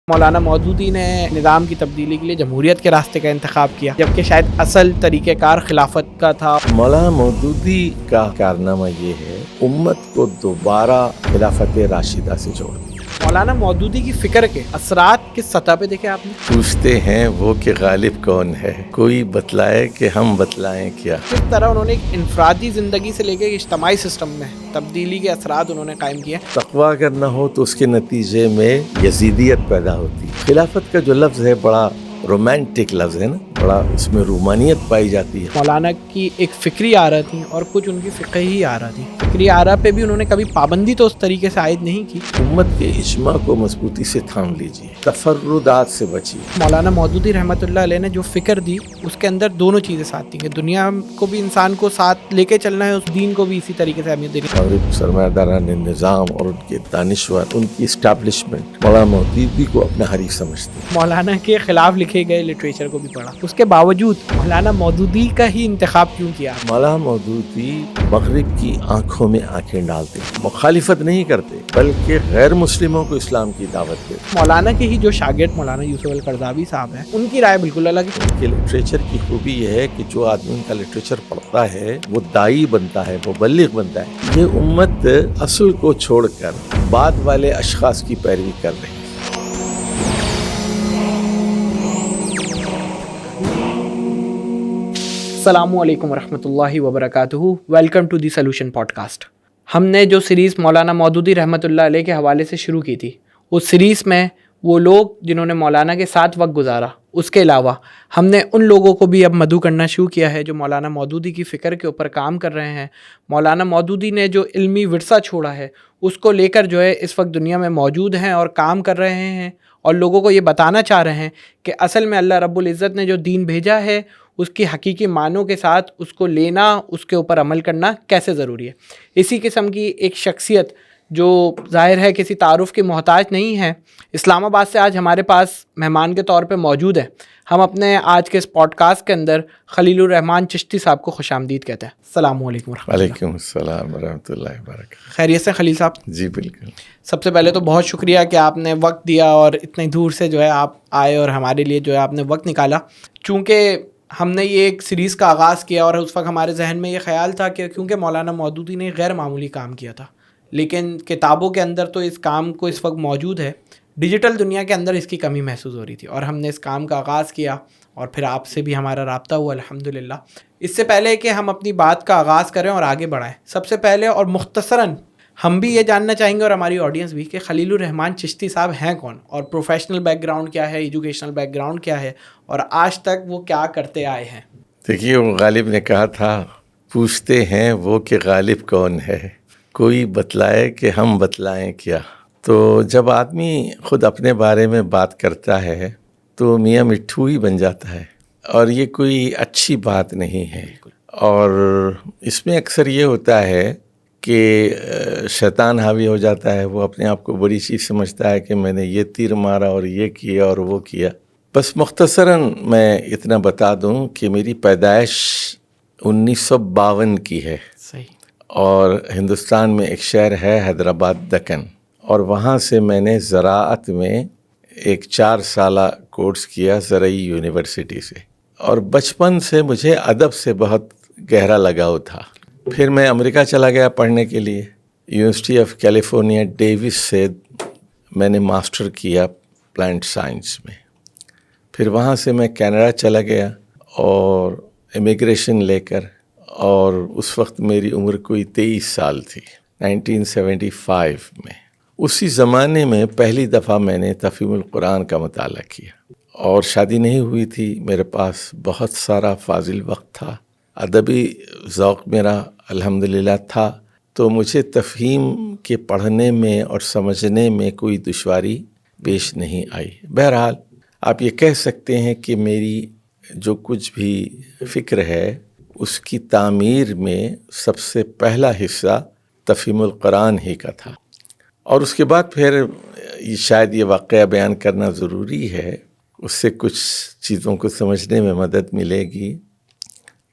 مولانا مودودی نے نظام کی تبدیلی کے لیے جمہوریت کے راستے کا انتخاب کیا، جبکہ شاید اصل طریقہ کار خلافت کا تھا۔ مولانا مودودی کا کارنامہ یہ ہے امت کو دوبارہ خلافت راشدہ سے جوڑ دیا۔ مولانا مودودی کی فکر کے اثرات کس سطح پہ دیکھے آپ نے؟ پوچھتے ہیں وہ کہ غالب کون ہے، کوئی بتلائے کہ ہم بتلائیں کیا۔ کس طرح انہوں نے ایک انفرادی زندگی سے لے کے اجتماعی سسٹم میں تبدیلی کے اثرات انہوں نے قائم کیے۔ تقویٰ اگر نہ ہو تو اس کے نتیجے میں یزیدیت پیدا ہوتی۔ خلافت کا جو لفظ ہے بڑا رومانٹک لفظ ہے نا، بڑا اس میں رومانیت پائی جاتی ہے۔ مولانا کی ایک فکری آرا تھی اور کچھ ان کی فقہی آرا تھی۔ فکری آرا پہ بھی انہوں نے کبھی پابندی تو اس طریقے سے عائد نہیں کی۔ امت کے اجماع کو مضبوطی سے تھام لیجیے، تفردات سے بچیے۔ مولانا مودودی رحمۃ اللہ علیہ نے جو فکر دی اس کے اندر دونوں چیزیں ساتھ تھیں کہ دنیا کو بھی انسان کو ساتھ لے کے چلنا ہے، اس دین کو بھی اسی طریقے سے اہمیت دینی ہے۔ مغرب سرمایہ داران نظام اور ان کے دانشور، ان کی اسٹیبلشمنٹ مولانا مودودی کو اپنا حریف سمجھتے ہیں۔ مولانا کے خلاف لکھے گئے لٹریچر کو بھی پڑھا، اس کے باوجود مولانا مودودی کا ہی انتخاب کیوں کیا؟ مولانا مودودی مغرب کی آنکھوں میں آنکھیں ڈالتے، مخالفت نہیں کرتے بلکہ غیر مسلموں کو اسلام کی دعوت دیتے۔ مولانا کے ہی جو شاگرد مولانا یوسف القرضاوی صاحب ہیں، ان کی رائے بالکل الگ ہے۔ ان کے لٹریچر کی خوبی یہ ہے کہ جو آدمی ان کا لٹریچر پڑھتا ہے وہ دائی بنتا ہے، وہ مبلغ بنتا ہے۔ یہ امت اصل کو چھوڑ کر بعد والے اشخاص کی پیروی کر رہی ہے۔ السلام علیکم ورحمۃ اللہ وبرکاتہ۔ Welcome to the solution podcast. ہم نے جو سیریز مولانا مودودی رحمۃ اللہ علیہ کے حوالے سے شروع کی تھی، اس سیریز میں وہ لوگ جنہوں نے مولانا کے ساتھ وقت گزارا، اس کے علاوہ ہم نے ان لوگوں کو بھی اب مدعو کرنا شروع کیا ہے جو مولانا مودودی کی فکر کے اوپر کام کر رہے ہیں۔ مولانا مودودی نے جو علمی ورثہ چھوڑا ہے اس کو لے کر جو ہے اس وقت دنیا میں موجود ہیں اور کام کر رہے ہیں، اور لوگوں کو یہ بتانا چاہ رہے ہیں کہ اصل میں اللہ رب العزت نے جو دین بھیجا ہے اس کی حقیقی معنوں کے ساتھ اس کو لینا، اس کے اوپر عمل کرنا کیسے ضروری ہے۔ اسی قسم کی ایک شخصیت جو ظاہر ہے کسی تعارف کی محتاج نہیں ہے، اسلام آباد سے آج ہمارے پاس مہمان کے طور پہ موجود ہے۔ ہم اپنے آج کے اس پوڈ کاسٹ کے اندر خلیل الرحمان چشتی صاحب کو خوش آمدید کہتے ہیں۔ السلام علیکم ورحمۃ اللہ۔ وعلیکم السلام ورحمۃ اللہ وبرکاتہ۔ خیریت سے خلیل صاحب؟ جی بالکل۔ سب سے پہلے تو بہت شکریہ کہ آپ نے وقت دیا اور اتنی دور سے جو ہے آپ آئے اور ہمارے لیے جو ہے آپ نے وقت نکالا۔ چونکہ ہم نے یہ ایک سیریز کا آغاز کیا اور اس وقت ہمارے ذہن میں یہ خیال تھا کہ کیونکہ مولانا مودودی نے غیر معمولی کام کیا تھا، لیکن کتابوں کے اندر تو اس کام کو اس وقت موجود ہے، ڈیجیٹل دنیا کے اندر اس کی کمی محسوس ہو رہی تھی، اور ہم نے اس کام کا آغاز کیا اور پھر آپ سے بھی ہمارا رابطہ ہوا الحمدللہ۔ اس سے پہلے کہ ہم اپنی بات کا آغاز کریں اور آگے بڑھائیں، سب سے پہلے اور مختصراً ہم بھی یہ جاننا چاہیں گے اور ہماری آڈینس بھی کہ خلیل الرحمان چشتی صاحب ہیں کون، اور پروفیشنل بیک گراؤنڈ کیا ہے، ایجوکیشنل بیک گراؤنڈ کیا ہے، اور آج تک وہ کیا کرتے آئے ہیں۔ دیکھیے، وہ غالب نے کہا تھا پوچھتے ہیں وہ کہ غالب کون ہے، کوئی بتلائے کہ ہم بتلائیں کیا۔ تو جب آدمی خود اپنے بارے میں بات کرتا ہے تو میاں مٹھو ہی بن جاتا ہے، اور یہ کوئی اچھی بات نہیں ہے۔ اور اس میں اکثر یہ ہوتا ہے کہ شیطان حاوی ہو جاتا ہے، وہ اپنے آپ کو بڑی چیز سمجھتا ہے کہ میں نے یہ تیر مارا اور یہ کیا اور وہ کیا۔ بس مختصراً میں اتنا بتا دوں کہ میری پیدائش 1952 کی ہے، صحیح، اور ہندوستان میں ایک شہر ہے حیدرآباد دکن، اور وہاں سے میں نے زراعت میں ایک 4 سالہ کورس کیا زرعی یونیورسٹی سے، اور بچپن سے مجھے ادب سے بہت گہرا لگاؤ تھا۔ پھر میں امریکہ چلا گیا پڑھنے کے لیے، یونیورسٹی آف کیلیفورنیا ڈیوس سے میں نے ماسٹر کیا پلانٹ سائنس میں۔ پھر وہاں سے میں کینیڈا چلا گیا اور امیگریشن لے کر، اور اس وقت میری عمر کوئی 23 سال تھی، 1975 میں۔ اسی زمانے میں پہلی دفعہ میں نے تفہیم القرآن کا مطالعہ کیا، اور شادی نہیں ہوئی تھی، میرے پاس بہت سارا فاضل وقت تھا، ادبی ذوق میرا الحمدللہ تھا، تو مجھے تفہیم کے پڑھنے میں اور سمجھنے میں کوئی دشواری پیش نہیں آئی۔ بہرحال آپ یہ کہہ سکتے ہیں کہ میری جو کچھ بھی فکر ہے اس کی تعمیر میں سب سے پہلا حصہ تفہیم القرآن ہی کا تھا۔ اور اس کے بعد پھر شاید یہ واقعہ بیان کرنا ضروری ہے، اس سے کچھ چیزوں کو سمجھنے میں مدد ملے گی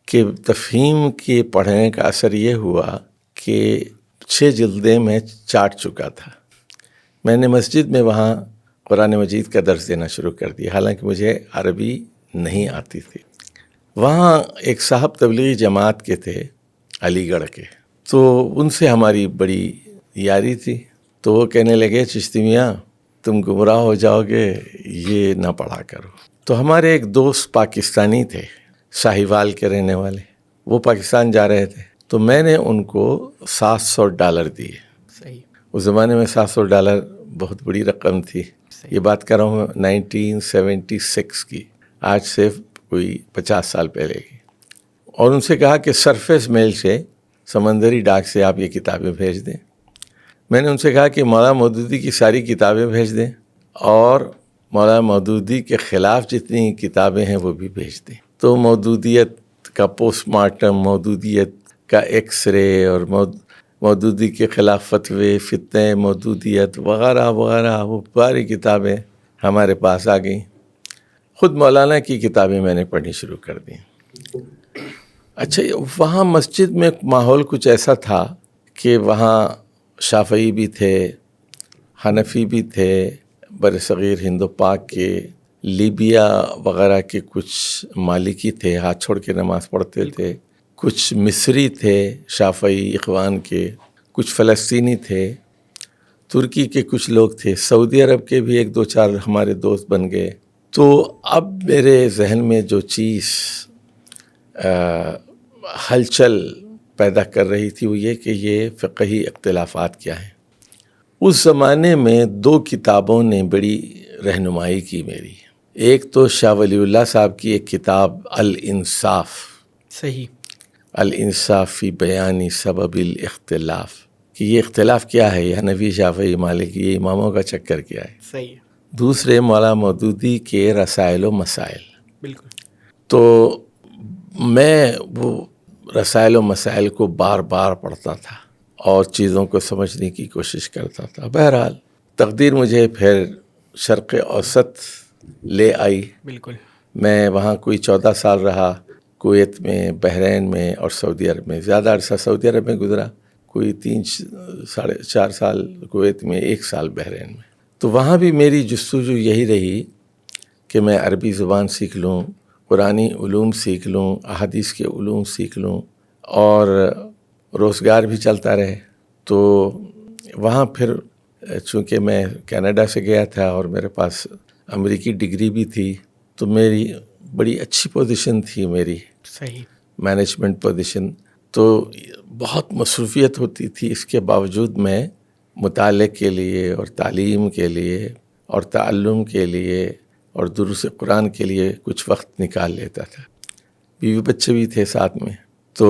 کہ تفہیم کے پڑھنے کا اثر یہ ہوا کہ 6 جلدیں میں چاٹ چکا تھا۔ میں نے مسجد میں وہاں قرآن مجید کا درس دینا شروع کر دیا، حالانکہ مجھے عربی نہیں آتی تھی۔ وہاں ایک صاحب تبلیغی جماعت کے تھے علی گڑھ کے، تو ان سے ہماری بڑی یاری تھی، تو وہ کہنے لگے چشتی میاں تم گمراہ ہو جاؤ گے، یہ نہ پڑھا کرو۔ تو ہمارے ایک دوست پاکستانی تھے، شاہیوال کے رہنے والے، وہ پاکستان جا رہے تھے، تو میں نے ان کو $700 دیے۔ صحیح۔ اس زمانے میں $700 بہت بڑی رقم تھی۔ یہ بات کر رہا ہوں 1976 کی، آج سے کوئی 50 سال پہلے کی۔ اور ان سے کہا کہ سرفیس میل سے، سمندری ڈاک سے آپ یہ کتابیں بھیج دیں۔ میں نے ان سے کہا کہ مولانا مودودی کی ساری کتابیں بھیج دیں، اور مولانا مودودی کے خلاف جتنی کتابیں ہیں وہ بھی بھیج دیں۔ تو مودودیت کا پوسٹ مارٹم، مودودیت کا ایکس رے، اور مودودی کے خلاف فتوے، فتنے مودودیت وغیرہ وغیرہ، وہ ساری کتابیں ہمارے پاس آ گئیں۔ خود مولانا کی کتابیں میں نے پڑھنی شروع کر دیں۔ اچھا، وہاں مسجد میں ماحول کچھ ایسا تھا کہ وہاں شافعی بھی تھے، حنفی بھی تھے، برصغیر ہند و پاک کے، لیبیا وغیرہ کے کچھ مالکی تھے، ہاتھ چھوڑ کے نماز پڑھتے تھے، کچھ مصری تھے شافعی اخوان کے، کچھ فلسطینی تھے، ترکی کے کچھ لوگ تھے، سعودی عرب کے بھی 1-2-4 ہمارے دوست بن گئے۔ تو اب میرے ذہن میں جو چیز ہلچل پیدا کر رہی تھی وہ یہ کہ یہ فقہی اختلافات کیا ہیں۔ اس زمانے میں 2 کتابوں نے بڑی رہنمائی کی میری۔ ایک تو شاہ ولی اللہ صاحب کی ایک کتاب الانصاف، صحیح، الانصاف فی بیانی سبب الاختلاف، کہ یہ اختلاف کیا ہے، یہ حنفی شافعی مالکی، یہ اماموں کا چکر کیا ہے۔ صحیح، دوسرے مولانا مودودی کے رسائل و مسائل۔ بالکل، تو میں وہ رسائل و مسائل کو بار بار پڑھتا تھا اور چیزوں کو سمجھنے کی کوشش کرتا تھا۔ بہرحال تقدیر مجھے پھر شرق اوسط لے آئی۔ بالکل، میں وہاں کوئی 14 سال رہا، کویت میں، بحرین میں اور سعودی عرب میں۔ زیادہ عرصہ سعودی عرب میں گزرا، کوئی 3-4 سال کویت میں، 1 سال بحرین میں۔ تو وہاں بھی میری جستجو یہی رہی کہ میں عربی زبان سیکھ لوں، قرآنی علوم سیکھ لوں، احادیث کے علوم سیکھ لوں، اور روزگار بھی چلتا رہے۔ تو وہاں پھر چونکہ میں کینیڈا سے گیا تھا اور میرے پاس امریکی ڈگری بھی تھی، تو میری بڑی اچھی پوزیشن تھی، میری صحیح، مینجمنٹ پوزیشن۔ تو بہت مصروفیت ہوتی تھی، اس کے باوجود میں مطالعے کے لیے اور تعلیم کے لیے اور تعلم کے لیے اور دروس قرآن کے لیے کچھ وقت نکال لیتا تھا۔ بیوی بچے بھی تھے ساتھ میں۔ تو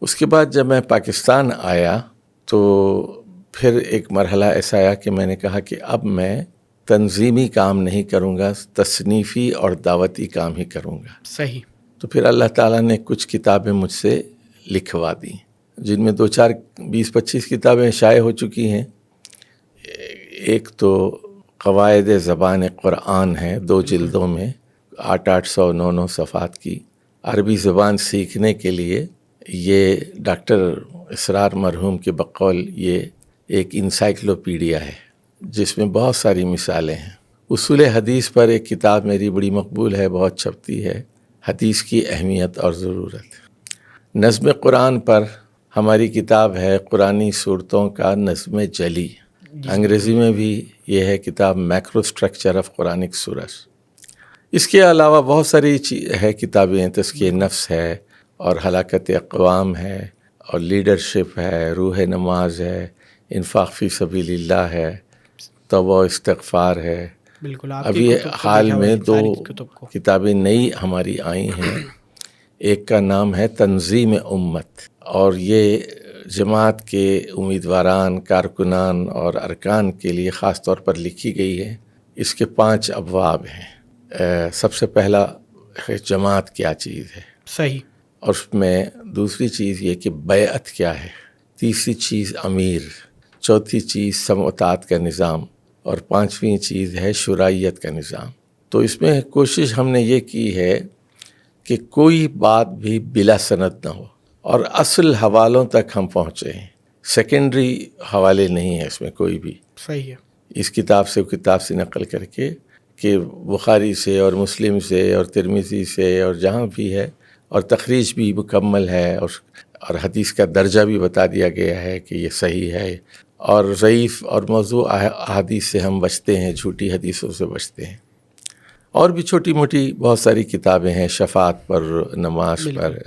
اس کے بعد جب میں پاکستان آیا تو پھر ایک مرحلہ ایسا آیا کہ میں نے کہا کہ اب میں تنظیمی کام نہیں کروں گا، تصنیفی اور دعوتی کام ہی کروں گا۔ صحیح، تو پھر اللہ تعالیٰ نے کچھ کتابیں مجھ سے لکھوا دیں، جن میں 20-25 کتابیں شائع ہو چکی ہیں۔ ایک تو قواعد زبان قرآن ہے، 2 جلدوں میں، 800-900 صفحات کی، عربی زبان سیکھنے کے لیے۔ یہ ڈاکٹر اسرار مرحوم کے بقول یہ ایک انسائکلوپیڈیا ہے جس میں بہت ساری مثالیں ہیں۔ اصول حدیث پر ایک کتاب میری بڑی مقبول ہے، بہت چھپتی ہے، حدیث کی اہمیت اور ضرورت۔ نظم قرآن پر ہماری کتاب ہے قرآنی صورتوں کا نظم جلی، انگریزی میں بھی یہ ہے کتاب macro structure of Quranic source. اس کے علاوہ بہت ساری کتابیں، تزکیہ نفس ہے اور ہلاکت اقوام ہے اور لیڈرشپ ہے، روح نماز ہے، انفاق فی سبیل اللہ ہے، توبہ و استغفار ہے۔ بالکل، ابھی حال میں 2 کتابیں نئی ہماری آئی ہیں۔ ایک کا نام ہے تنظیم امت، اور یہ جماعت کے امیدواران، کارکنان اور ارکان کے لیے خاص طور پر لکھی گئی ہے۔ اس کے 5 ابواب ہیں۔ سب سے پہلا جماعت کیا چیز ہے، صحیح، اور اس میں دوسری چیز یہ کہ بیعت کیا ہے، تیسری چیز امیر، چوتھی چیز سمع و طاعت کا نظام، اور 5ویں چیز ہے شرائعیت کا نظام۔ تو اس میں کوشش ہم نے یہ کی ہے کہ کوئی بات بھی بلا سند نہ ہو، اور اصل حوالوں تک ہم پہنچے ہیں، سیکنڈری حوالے نہیں ہیں اس میں کوئی بھی۔ صحیح ہے، اس کتاب سے کتاب سے نقل کر کے کہ بخاری سے اور مسلم سے اور ترمذی سے اور جہاں بھی ہے، اور تخریج بھی مکمل ہے، اور حدیث کا درجہ بھی بتا دیا گیا ہے کہ یہ صحیح ہے، اور ضعیف اور موضوع احادیث سے ہم بچتے ہیں، جھوٹی حدیثوں سے بچتے ہیں۔ اور بھی چھوٹی موٹی بہت ساری کتابیں ہیں، شفاعت پر، نماز پر۔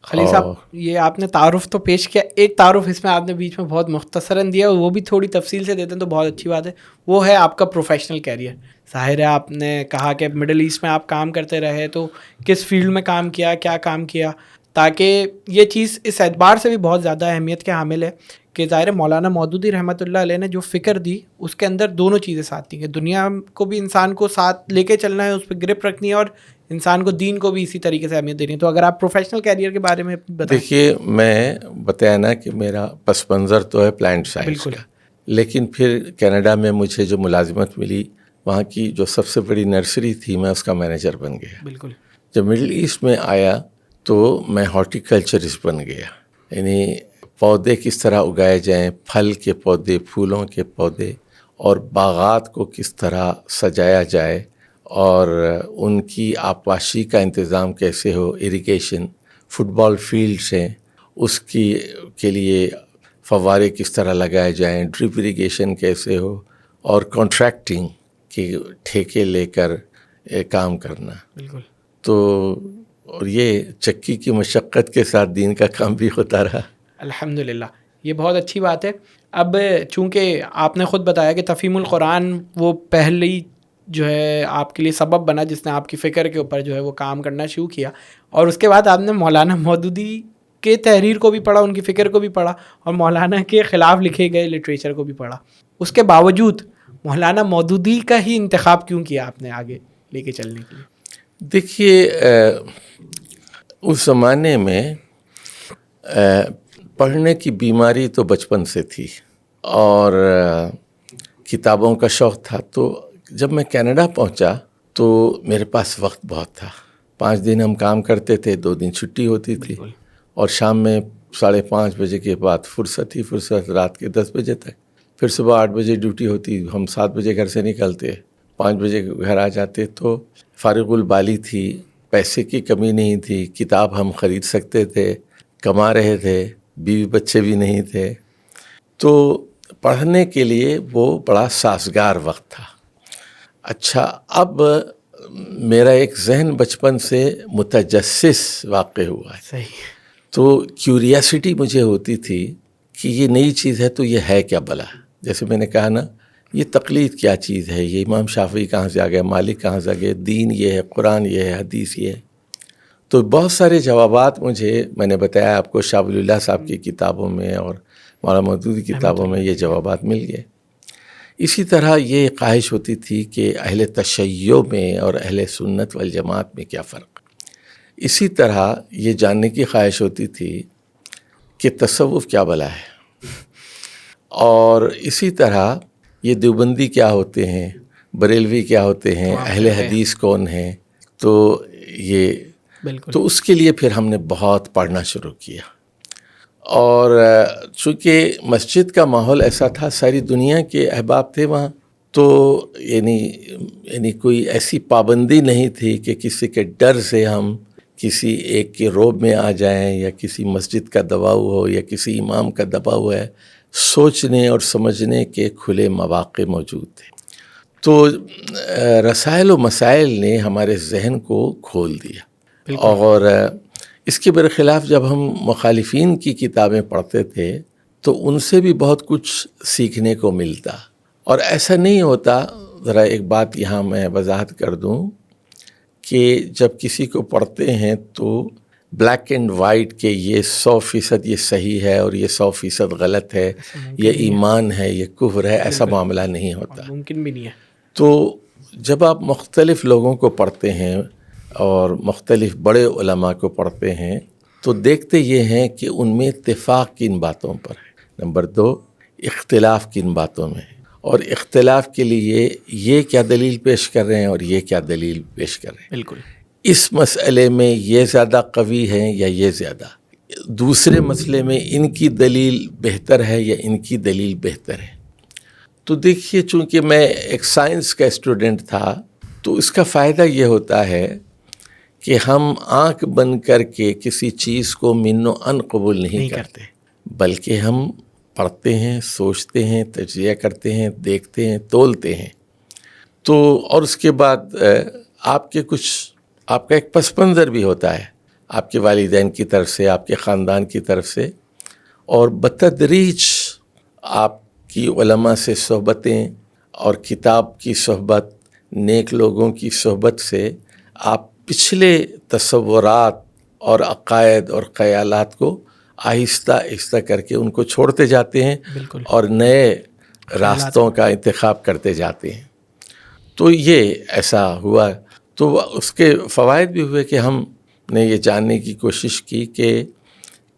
خلیل صاحب، یہ آپ نے تعارف تو پیش کیا، ایک تعارف اس میں آپ نے بیچ میں بہت مختصراً دیا، وہ بھی تھوڑی تفصیل سے دیتے ہیں تو بہت اچھی بات ہے۔ وہ ہے آپ کا پروفیشنل کیریئر۔ ظاہر ہے آپ نے کہا کہ مڈل ایسٹ میں آپ کام کرتے رہے، تو کس فیلڈ میں کام کیا، کیا کام کیا، تاکہ یہ چیز اس اعتبار سے بھی بہت زیادہ اہمیت کے حامل ہے کہ ظاہر مولانا مودودی رحمۃ اللہ علیہ نے جو فکر دی اس کے اندر دونوں چیزیں ساتھ تھیں، کہ دنیا کو بھی انسان کو ساتھ لے کے چلنا ہے، اس پہ گرپ رکھنی ہے، اور انسان کو دین کو بھی اسی طریقے سے اہمیت دینی ہے۔ تو اگر آپ پروفیشنل کیریئر کے بارے میں بتائیں۔ دیکھیے، میں بتایا نا کہ میرا پس منظر تو ہے پلانٹ سائنس کا، لیکن پھر کینیڈا میں مجھے جو ملازمت ملی، وہاں کی جو سب سے بڑی نرسری تھی، میں اس کا مینیجر بن گیا۔ بالکل۔ جب مڈل ایسٹ میں آیا تو میں ہارٹیکلچرسٹ بن گیا، یعنی پودے کس طرح اگائے جائیں، پھل کے پودے، پھولوں کے پودے، اور باغات کو کس طرح سجایا جائے، اور ان کی آبپاشی کا انتظام کیسے ہو، اریگیشن، فٹ بال فیلڈس ہیں اس کے لیے فوارے کس طرح لگائے جائیں، ڈرپ اریگیشن کیسے ہو، اور کانٹریکٹنگ کی ٹھیکے لے کر کام کرنا۔ بالکل۔ تو اور یہ چکی کی مشقت کے ساتھ دین کا کام بھی ہوتا رہا۔ الحمدللہ، یہ بہت اچھی بات ہے۔ اب چونکہ آپ نے خود بتایا کہ تفہیم القرآن وہ پہلی جو ہے آپ کے لیے سبب بنا جس نے آپ کی فکر کے اوپر جو ہے وہ کام کرنا شروع کیا، اور اس کے بعد آپ نے مولانا مودودی کے تحریر کو بھی پڑھا، ان کی فکر کو بھی پڑھا، اور مولانا کے خلاف لکھے گئے لٹریچر کو بھی پڑھا۔ اس کے باوجود مولانا مودودی کا ہی انتخاب کیوں کیا آپ نے آگے لے کے چلنے کے لیے؟ دیکھیے، اس زمانے میں پڑھنے کی بیماری تو بچپن سے تھی، اور کتابوں کا شوق تھا۔ تو جب میں کینیڈا پہنچا تو میرے پاس وقت بہت تھا۔ 5 دن ہم کام کرتے تھے، 2 دن چھٹی ہوتی تھی، اور شام میں 5:30 بجے کے بعد فرصت ہی فرصت، رات کے 10 بجے تک۔ پھر صبح 8 بجے ڈیوٹی ہوتی، ہم 7 بجے گھر سے نکلتے، 5 بجے گھر آ جاتے۔ تو فارغ البالی تھی، پیسے کی کمی نہیں تھی، کتاب ہم خرید سکتے تھے، کما رہے تھے، بیوی بچے بھی نہیں تھے، تو پڑھنے کے لیے وہ بڑا سازگار وقت تھا۔ اچھا، اب میرا ایک ذہن بچپن سے متجسس واقع ہوا ہے، صحیح، تو کیوریاسٹی مجھے ہوتی تھی کہ یہ نئی چیز ہے تو یہ ہے کیا بلا۔ جیسے میں نے کہا نا، یہ تقلید کیا چیز ہے، یہ امام شافعی کہاں سے آ گئے، مالک کہاں سے آ گئے، دین یہ ہے، قرآن یہ ہے، حدیث یہ ہے۔ تو بہت سارے جوابات میں نے بتایا آپ کو، شاہ ولی اللہ صاحب کی کتابوں میں اور مولانا مودودی کی کتابوں میں یہ جوابات مل گئے۔ اسی طرح یہ خواہش ہوتی تھی کہ اہل تشیع میں اور اہل سنت والجماعت میں کیا فرق۔ اسی طرح یہ جاننے کی خواہش ہوتی تھی کہ تصوف کیا بلا ہے، اور اسی طرح یہ دیوبندی کیا ہوتے ہیں، بریلوی کیا ہوتے ہیں، اہل حدیث کون ہیں۔ تو یہ بالکل، تو اس کے لیے پھر ہم نے بہت پڑھنا شروع کیا، اور چونکہ مسجد کا ماحول ایسا تھا، ساری دنیا کے احباب تھے وہاں، تو یعنی کوئی ایسی پابندی نہیں تھی کہ کسی کے ڈر سے ہم کسی ایک کے روب میں آ جائیں، یا کسی مسجد کا دباؤ ہو، یا کسی امام کا دباؤ ہے۔ سوچنے اور سمجھنے کے کھلے مواقع موجود تھے۔ تو رسائل و مسائل نے ہمارے ذہن کو کھول دیا، اور اس کے برخلاف جب ہم مخالفین کی کتابیں پڑھتے تھے تو ان سے بھی بہت کچھ سیکھنے کو ملتا۔ اور ایسا نہیں ہوتا، ذرا ایک بات یہاں میں وضاحت کر دوں کہ جب کسی کو پڑھتے ہیں تو بلیک اینڈ وائٹ کہ یہ 100% یہ صحیح ہے اور یہ 100% غلط ہے، یہ ایمان ہے، یہ کفر ہے، ایسا معاملہ نہیں ہوتا، ممکن بھی نہیں ہے۔ تو جب آپ مختلف لوگوں کو پڑھتے ہیں اور مختلف بڑے علماء کو پڑھتے ہیں تو دیکھتے یہ ہیں کہ ان میں اتفاق کن باتوں پر ہے، نمبر 2 اختلاف کن باتوں میں ہے، اور اختلاف کے لیے یہ کیا دلیل پیش کر رہے ہیں اور یہ کیا دلیل پیش کر رہے ہیں، بالکل، اس مسئلے میں یہ زیادہ قوی ہیں یا یہ زیادہ، دوسرے مسئلے میں ان کی دلیل بہتر ہے یا ان کی دلیل بہتر ہے۔ تو دیکھیے چونکہ میں ایک سائنس کا اسٹوڈنٹ تھا تو اس کا فائدہ یہ ہوتا ہے کہ ہم آنکھ بند کر کے کسی چیز کو من و ان قبول نہیں کرتے، بلکہ ہم پڑھتے ہیں، سوچتے ہیں، تجزیہ کرتے ہیں، دیکھتے ہیں، تولتے ہیں. تو اور اس کے بعد آپ کا ایک پس منظر بھی ہوتا ہے آپ کے والدین کی طرف سے، آپ کے خاندان کی طرف سے، اور بتدریج آپ کی علماء سے صحبتیں اور کتاب کی صحبت، نیک لوگوں کی صحبت سے آپ پچھلے تصورات اور عقائد اور خیالات کو آہستہ آہستہ کر کے ان کو چھوڑتے جاتے ہیں اور نئے راستوں کا انتخاب کرتے جاتے ہیں. تو یہ ایسا ہوا. تو اس کے فوائد بھی ہوئے کہ ہم نے یہ جاننے کی کوشش کی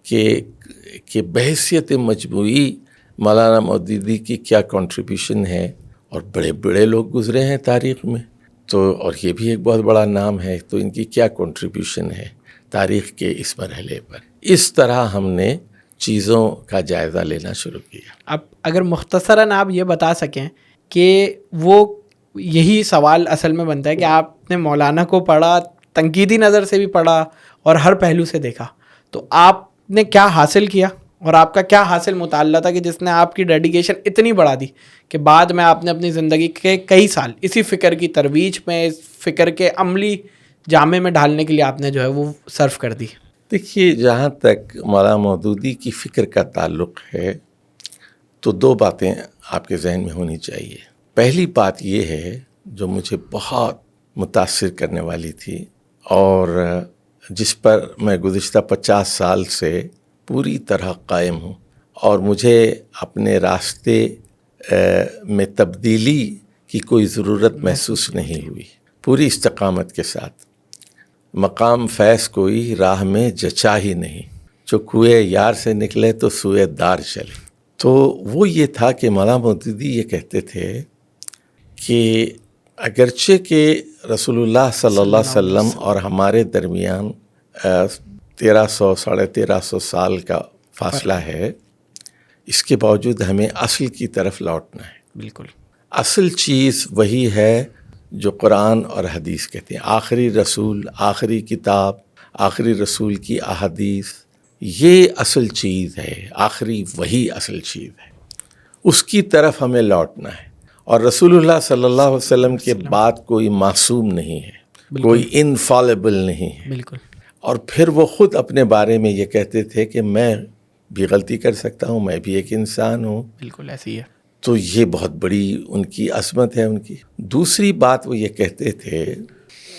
کہ بحیثیت مجموعی مولانا مودودی کی کیا کنٹریبیوشن ہے، اور بڑے بڑے لوگ گزرے ہیں تاریخ میں، تو اور یہ بھی ایک بہت بڑا نام ہے، تو ان کی کیا کنٹریبیوشن ہے تاریخ کے اس مرحلے پر. اس طرح ہم نے چیزوں کا جائزہ لینا شروع کیا. اب اگر مختصراً آپ یہ بتا سکیں کہ وہ یہی سوال اصل میں بنتا ہے کہ آپ نے مولانا کو پڑھا، تنقیدی نظر سے بھی پڑھا اور ہر پہلو سے دیکھا، تو آپ نے کیا حاصل کیا اور آپ کا کیا حاصل مطالعہ تھا کہ جس نے آپ کی ڈیڈیکیشن اتنی بڑھا دی کہ بعد میں آپ نے اپنی زندگی کے کئی سال اسی فکر کی ترویج میں، اس فکر کے عملی جامے میں ڈھالنے کے لیے آپ نے جو ہے وہ صرف کر دی؟ دیکھیے، جہاں تک مولانا مودودی کی فکر کا تعلق ہے تو دو باتیں آپ کے ذہن میں ہونی چاہیے. پہلی بات یہ ہے جو مجھے بہت متاثر کرنے والی تھی اور جس پر میں گزشتہ 50 سال سے پوری طرح قائم ہوں، اور مجھے اپنے راستے میں تبدیلی کی کوئی ضرورت محسوس نہیں ہوئی. پوری استقامت کے ساتھ مقام فیض کوئی راہ میں جچا ہی نہیں، جو کوئے یار سے نکلے تو سوئے دار چلے. تو وہ یہ تھا کہ مولانا مودودی یہ کہتے تھے کہ اگرچہ کہ رسول اللہ صلی اللہ علیہ وسلم اور ہمارے درمیان 1300 ساڑھے 1300 سال کا فاصلہ ہے، اس کے باوجود ہمیں اصل کی طرف لوٹنا ہے. بالکل اصل چیز وہی ہے جو قرآن اور حدیث کہتے ہیں. آخری رسول، آخری کتاب، آخری رسول کی احادیث، یہ اصل چیز ہے. آخری وہی اصل چیز ہے، اس کی طرف ہمیں لوٹنا ہے. اور رسول اللہ صلی اللہ علیہ وسلم کے بعد کوئی معصوم نہیں ہے، کوئی انفالبل نہیں ہے. بالکل. اور پھر وہ خود اپنے بارے میں یہ کہتے تھے کہ میں بھی غلطی کر سکتا ہوں، میں بھی ایک انسان ہوں. بالکل ایسی ہے. تو یہ بہت بڑی ان کی عظمت ہے ان کی. دوسری بات وہ یہ کہتے تھے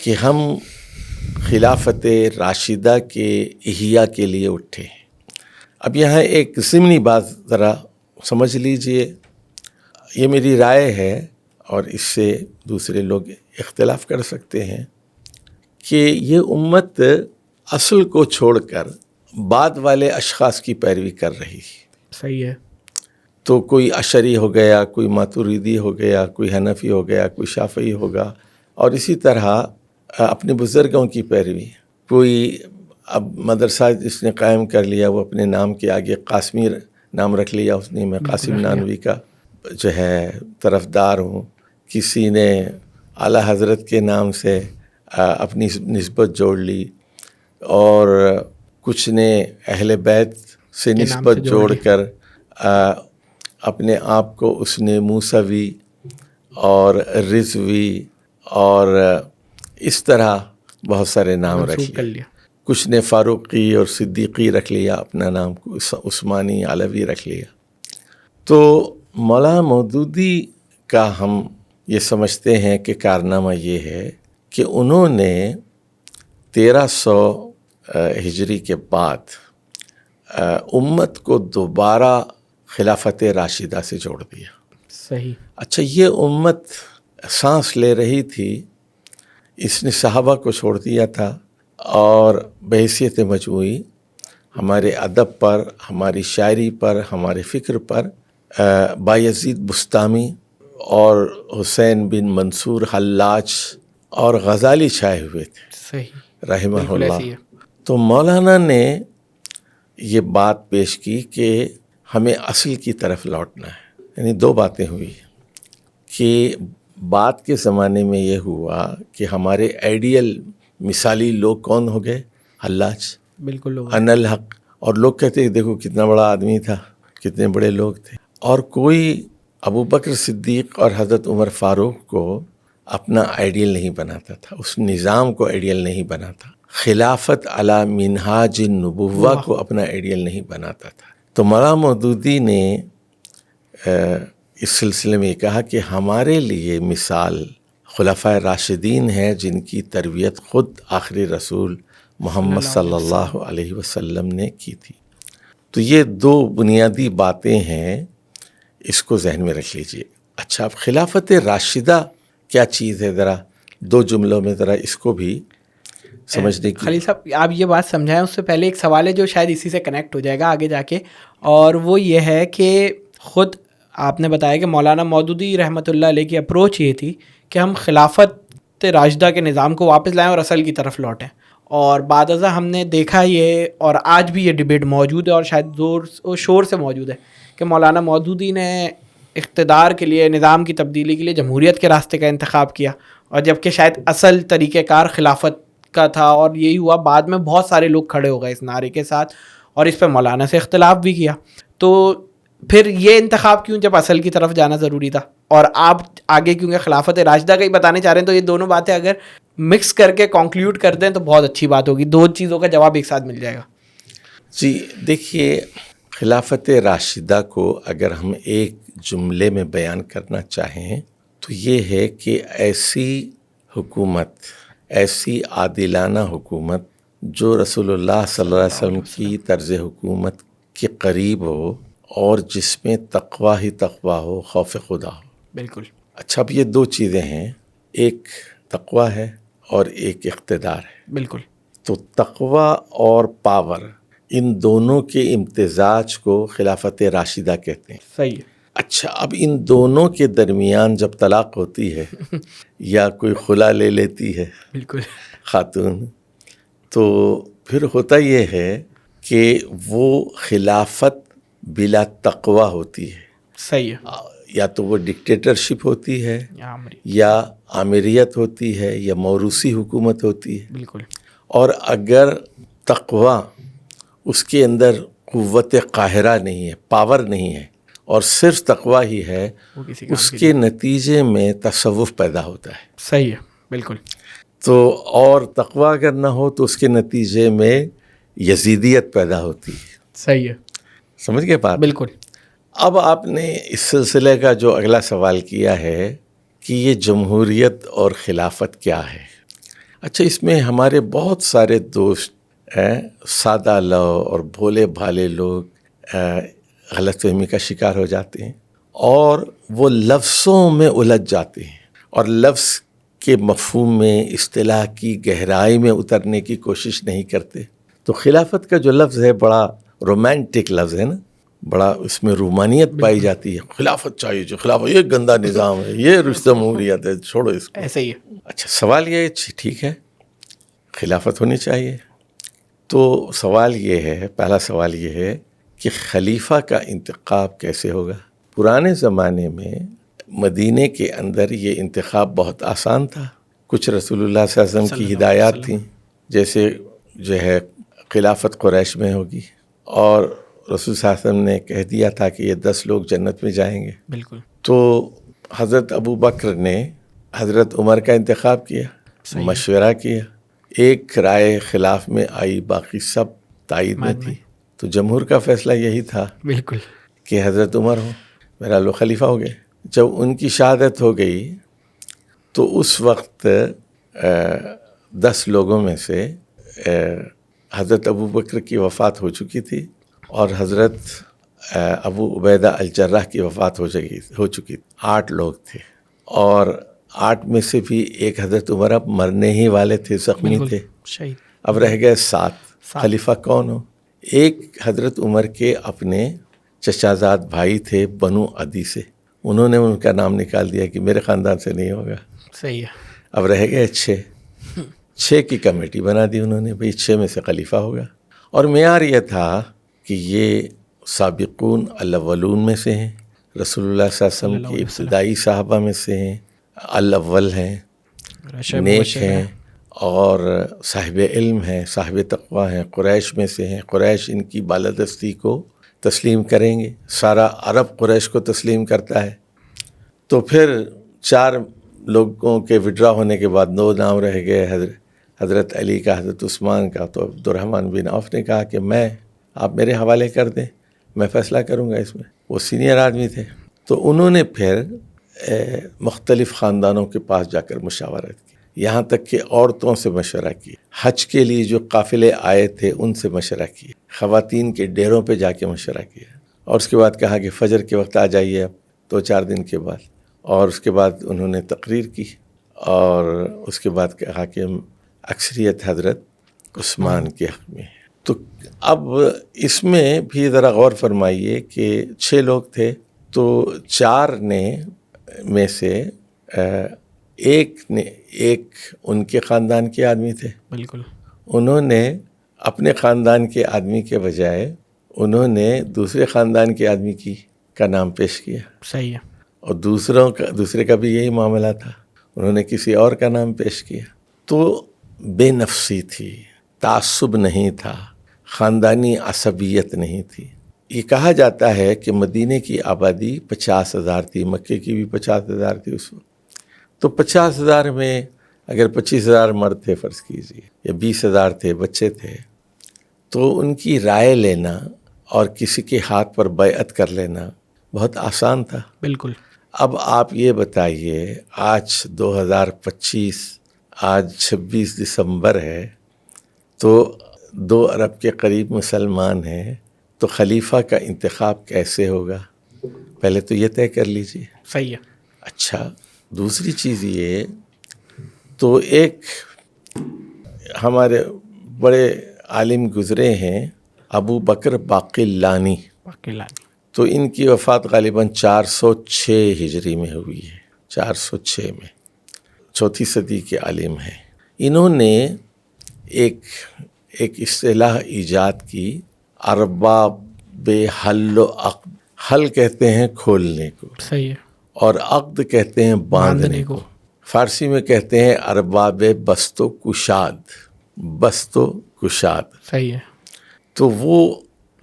کہ ہم خلافت راشدہ کے احیاء کے لیے اٹھے. اب یہاں ایک ضمنی بات ذرا سمجھ لیجئے، یہ میری رائے ہے اور اس سے دوسرے لوگ اختلاف کر سکتے ہیں، کہ یہ امت اصل کو چھوڑ کر بعد والے اشخاص کی پیروی کر رہی ہے. صحیح ہے. تو کوئی اشعری ہو گیا، کوئی ماتوریدی ہو گیا، کوئی حنفی ہو گیا، کوئی شافعی ہوگا، اور اسی طرح اپنے بزرگوں کی پیروی. کوئی اب مدرسہ جس نے قائم کر لیا وہ اپنے نام کے آگے قاسمی نام رکھ لیا، اس نے میں قاسم نانوی کا جو ہے طرفدار ہوں. کسی نے اعلیٰ حضرت کے نام سے اپنی نسبت جوڑ لی، اور کچھ نے اہل بیت سے نسبت جوڑ کر اپنے آپ کو اس نے موسوی اور رضوی اور اس طرح بہت سارے نام رکھ لیے. کچھ نے فاروقی اور صدیقی رکھ لیا اپنا نام، عثمانی، علوی رکھ لیا. تو مولانا مودودی کا ہم یہ سمجھتے ہیں کہ کارنامہ یہ ہے کہ انہوں نے 1300 ہجری کے بعد امت کو دوبارہ خلافت راشدہ سے جوڑ دیا. صحیح. اچھا، یہ امت سانس لے رہی تھی، اس نے صحابہ کو چھوڑ دیا تھا، اور بحیثیت مجموعی ہمارے ادب پر، ہماری شاعری پر، ہمارے فکر پر بایزید بستامی اور حسین بن منصور حلاج اور غزالی چھائے ہوئے تھے. صحیح. رحمہ اللہ. تو مولانا نے یہ بات پیش کی کہ ہمیں اصل کی طرف لوٹنا ہے. یعنی دو باتیں ہوئی. کہ بعد کے زمانے میں یہ ہوا کہ ہمارے آئیڈیل مثالی لوگ کون ہو گئے؟ حلاج، بالکل لوگ ان الحق. اور لوگ کہتے ہیں دیکھو کتنا بڑا آدمی تھا، کتنے بڑے لوگ تھے. اور کوئی ابو بکر صدیق اور حضرت عمر فاروق کو اپنا آئیڈیل نہیں بناتا تھا، اس نظام کو آئیڈیل نہیں بناتا. خلافت علی منہاج النبوہ کو اپنا آئیڈیل نہیں بناتا تھا. تو مولانا مودودی نے اس سلسلے میں یہ کہا کہ ہمارے لیے مثال خلفائے راشدین ہے، جن کی تربیت خود آخری رسول محمد صلی اللہ علیہ وسلم نے کی تھی. تو یہ دو بنیادی باتیں ہیں، اس کو ذہن میں رکھ لیجئے. اچھا، اب خلافت راشدہ کیا چیز ہے؟ ذرا دو جملوں میں ذرا اس کو بھی سمجھنے کی. خلیل صاحب آپ یہ بات سمجھائیں، اس سے پہلے ایک سوال ہے جو شاید اسی سے کنیکٹ ہو جائے گا آگے جا کے، اور وہ یہ ہے کہ خود آپ نے بتایا کہ مولانا مودودی رحمۃ اللہ علیہ کی اپروچ یہ تھی کہ ہم خلافت راشدہ کے نظام کو واپس لائیں اور اصل کی طرف لوٹیں. اور بعد ازاں ہم نے دیکھا یہ، اور آج بھی یہ ڈبیٹ موجود ہے اور شاید زور و شور سے موجود ہے، کہ مولانا مودودی نے اقتدار کے لیے، نظام کی تبدیلی کے لیے جمہوریت کے راستے کا انتخاب کیا، اور جبکہ شاید اصل طریقہ کار خلافت کا تھا. اور یہی ہوا، بعد میں بہت سارے لوگ کھڑے ہو گئے اس نعرے کے ساتھ، اور اس پہ مولانا سے اختلاف بھی کیا. تو پھر یہ انتخاب کیوں جب اصل کی طرف جانا ضروری تھا؟ اور آپ آگے کیونکہ خلافت راشدہ کا ہی بتانے چاہ رہے ہیں، تو یہ دونوں باتیں اگر مکس کر کے کنکلیوڈ کر دیں تو بہت اچھی بات ہوگی، دو چیزوں کا جواب ایک ساتھ مل جائے گا. جی دیکھیے، خلافت راشدہ کو اگر ہم ایک جملے میں بیان کرنا چاہیں تو یہ ہے کہ ایسی حکومت، ایسی عادلانہ حکومت جو رسول اللہ صلی اللہ علیہ وسلم کی طرز حکومت کے قریب ہو، اور جس میں تقوی ہی تقوی ہو، خوف خدا ہو. بالکل. اچھا، اب یہ دو چیزیں ہیں، ایک تقوی ہے اور ایک اقتدار ہے. بالکل. تو تقوی اور پاور، ان دونوں کے امتزاج کو خلافت راشدہ کہتے ہیں. صحیح ہے. اچھا، اب ان دونوں کے درمیان جب طلاق ہوتی ہے یا کوئی خلا لے لیتی ہے بالکل خاتون، تو پھر ہوتا یہ ہے کہ وہ خلافت بلا تقوی ہوتی ہے. صحیح ہے. یا تو وہ ڈکٹیٹرشپ ہوتی ہے، عامری. یا آمریت ہوتی ہے، یا موروثی حکومت ہوتی ہے. بالکل. اور اگر تقوی اس کے اندر قوت قاہرہ نہیں ہے، پاور نہیں ہے، اور صرف تقوی ہی ہے، اس کے نتیجے میں تصوف پیدا ہوتا ہے. صحیح ہے. بالکل. تو اور تقوی اگر نہ ہو تو اس کے نتیجے میں یزیدیت پیدا ہوتی ہے. صحیح ہے. سمجھ گئے بات؟ بالکل. اب آپ نے اس سلسلے کا جو اگلا سوال کیا ہے کہ یہ جمہوریت اور خلافت کیا ہے. اچھا، اس میں ہمارے بہت سارے دوست سادہ لو اور بھولے بھالے لوگ غلط فہمی کا شکار ہو جاتے ہیں، اور وہ لفظوں میں الجھ جاتے ہیں، اور لفظ کے مفہوم میں، اصطلاح کی گہرائی میں اترنے کی کوشش نہیں کرتے. تو خلافت کا جو لفظ ہے بڑا رومانٹک لفظ ہے نا، بڑا اس میں رومانیت پائی جاتی ہے. خلافت چاہیے، جو خلافت یہ گندا نظام ہے، یہ رشتہ جمہوریت ہے، چھوڑو اس کو. ایسے ہی ہے. اچھا، سوال یہ ٹھیک ہے، خلافت ہونی چاہیے. تو سوال یہ ہے، پہلا سوال یہ ہے کہ خلیفہ کا انتخاب کیسے ہوگا؟ پرانے زمانے میں مدینے کے اندر یہ انتخاب بہت آسان تھا. کچھ رسول اللہ صلی اللہ علیہ وسلم کی ہدایات تھیں، جیسے جو ہے خلافت قریش میں ہوگی، اور رسول صلی اللہ علیہ وسلم نے کہہ دیا تھا کہ یہ 10 لوگ جنت میں جائیں گے. بالکل. تو حضرت ابو بکر نے حضرت عمر کا انتخاب کیا، مشورہ کیا، ایک رائے خلاف میں آئی، باقی سب تائید میں تھی. تو جمہور کا فیصلہ یہی تھا بالکل کہ حضرت عمر ہو، میرا لوگ خلیفہ ہو گئے. جب ان کی شہادت ہو گئی تو اس وقت 10 لوگوں میں سے حضرت ابو بکر کی وفات ہو چکی تھی، اور حضرت ابو عبیدہ الجراح کی وفات ہو چکی تھی. 8 لوگ تھے، اور 8 میں سے بھی ایک حضرت عمر اب مرنے ہی والے تھے، زخمی تھے. اب رہ گئے 7. خلیفہ کون ہو؟ ایک حضرت عمر کے اپنے چچا زاد بھائی تھے بنو عدی سے، انہوں نے ان کا نام نکال دیا کہ میرے خاندان سے نہیں ہوگا. صحیح ہے. اب رہ گئے 6 کی کمیٹی بنا دی انہوں نے، بھئی 6 میں سے خلیفہ ہوگا. اور معیار یہ تھا کہ یہ سابقون الاولون میں سے ہیں، رسول اللہ صلی اللہ علیہ وسلم کی ابتدائی صحابہ میں سے ہیں، الاول ہیں، نیک ہیں اور صاحب علم ہیں، صاحب تقویٰ ہیں، قریش میں سے ہیں. قریش ان کی بالادستی کو تسلیم کریں گے، سارا عرب قریش کو تسلیم کرتا ہے. تو پھر 4 لوگوں کے وڈرا ہونے کے بعد 2 نام رہ گئے، حضرت علی کا، حضرت عثمان کا. تو عبد الرحمن بن عوف نے کہا کہ آپ میرے حوالے کر دیں، میں فیصلہ کروں گا اس میں. وہ سینئر آدمی تھے. تو انہوں نے پھر مختلف خاندانوں کے پاس جا کر مشاورت کی، یہاں تک کہ عورتوں سے مشورہ کی، حج کے لیے جو قافلے آئے تھے ان سے مشورہ کیا، خواتین کے ڈیروں پہ جا کے مشورہ کیا، اور اس کے بعد کہا کہ فجر کے وقت آ جائیے اب 2-4 دن کے بعد. اور اس کے بعد انہوں نے تقریر کی، اور اس کے بعد کہا کہ اکثریت حضرت عثمان کے حق میں ہے. تو اب اس میں بھی ذرا غور فرمائیے کہ 6 لوگ تھے، تو 4 میں سے ایک ان کے خاندان کے آدمی تھے. بالکل. انہوں نے اپنے خاندان کے آدمی کے بجائے انہوں نے دوسرے خاندان کے آدمی کا نام پیش کیا. صحیح ہے. اور دوسرے کا بھی یہی معاملہ تھا، انہوں نے کسی اور کا نام پیش کیا. تو بے نفسی تھی، تعصب نہیں تھا، خاندانی عصبیت نہیں تھی. یہ کہا جاتا ہے کہ مدینے کی آبادی 50,000 تھی، مکے کی بھی 50,000 تھی اس وقت. تو 50,000 میں اگر 25,000 مرد تھے فرض کیجیے، یا 20,000 تھے بچے تھے، تو ان کی رائے لینا اور کسی کے ہاتھ پر بیعت کر لینا بہت آسان تھا. بالکل. اب آپ یہ بتائیے، آج 2025، آج 26 دسمبر ہے، تو 2 ارب کے قریب مسلمان ہیں، تو خلیفہ کا انتخاب کیسے ہوگا؟ پہلے تو یہ طے کر لیجیے. صحیح ہے. اچھا، دوسری چیز یہ، تو ایک ہمارے بڑے عالم گزرے ہیں ابو بکر باقلانی، تو ان کی وفات غالباً 406 ہجری میں ہوئی ہے، 406 میں، 4تھی صدی کے عالم ہیں. انہوں نے ایک اصطلاح ایجاد کی، ارباب حل و عقد. حل کہتے ہیں کھولنے کو، صحیح ہے، اور عقد کہتے ہیں باندھنے کو. فارسی میں کہتے ہیں ارباب بست و کشاد، بست و کشاد. صحیح ہے. تو وہ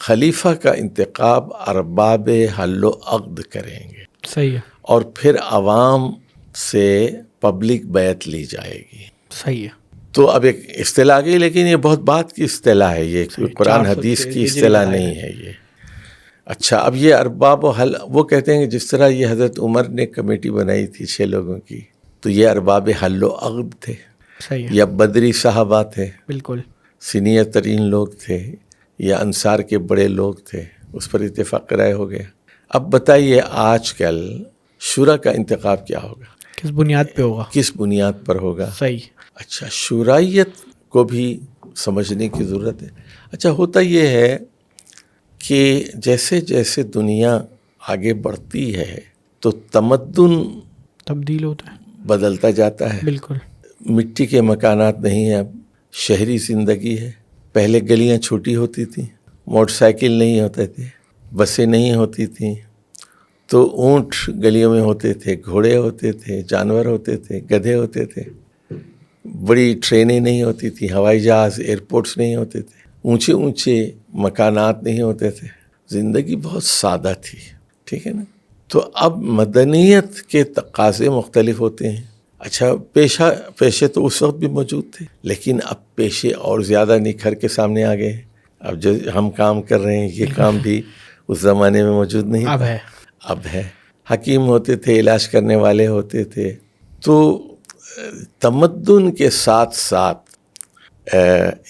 خلیفہ کا انتخاب ارباب حل و عقد کریں گے. صحیح ہے. اور پھر عوام سے پبلک بیعت لی جائے گی. صحیح ہے. تو اب ایک اصطلاح گئی، لیکن یہ بہت بات کی اصطلاح ہے، یہ قرآن حدیث کی اصطلاح نہیں ہے یہ. اچھا، اب یہ ارباب و حل، وہ کہتے ہیں کہ جس طرح یہ حضرت عمر نے کمیٹی بنائی تھی 6 لوگوں کی، تو یہ ارباب حل و عقد تھے. صحیح ہے. یا بدری صحابہ تھے، بالکل سینئر ترین لوگ تھے، یا انصار کے بڑے لوگ تھے، اس پر اتفاق رائے ہو گیا. اب بتائیے آج کل شورا کا انتخاب کیا ہوگا؟ کس بنیاد پہ ہوگا؟ کس بنیاد پر ہوگا؟ صحیح. اچھا، شورائیت کو بھی سمجھنے کی ضرورت ہے. اچھا، ہوتا یہ ہے کہ جیسے جیسے دنیا آگے بڑھتی ہے تو تمدن تبدیل ہوتا ہے، بدلتا جاتا ہے. بالکل. مٹی کے مکانات نہیں ہیں، اب شہری زندگی ہے. پہلے گلیاں چھوٹی ہوتی تھیں، موٹر سائیکل نہیں ہوتے تھے، بسیں نہیں ہوتی تھیں، تو اونٹ گلیوں میں ہوتے تھے، گھوڑے ہوتے تھے، جانور ہوتے تھے، گدھے ہوتے تھے. بڑی ٹرینیں نہیں ہوتی تھیں، ہوائی جہاز، ایئرپورٹس نہیں ہوتے تھے، اونچے اونچے مکانات نہیں ہوتے تھے. زندگی بہت سادہ تھی، ٹھیک ہے نا. تو اب مدنیت کے تقاضے مختلف ہوتے ہیں. اچھا، پیشے تو اس وقت بھی موجود تھے، لیکن اب پیشے اور زیادہ نکھر کے سامنے آ گئے ہیں. اب جو ہم کام کر رہے ہیں یہ کام بھی اس زمانے میں موجود نہیں تھا، اب ہے. حکیم ہوتے تھے، علاج کرنے والے ہوتے تھے. تو تمدن کے ساتھ ساتھ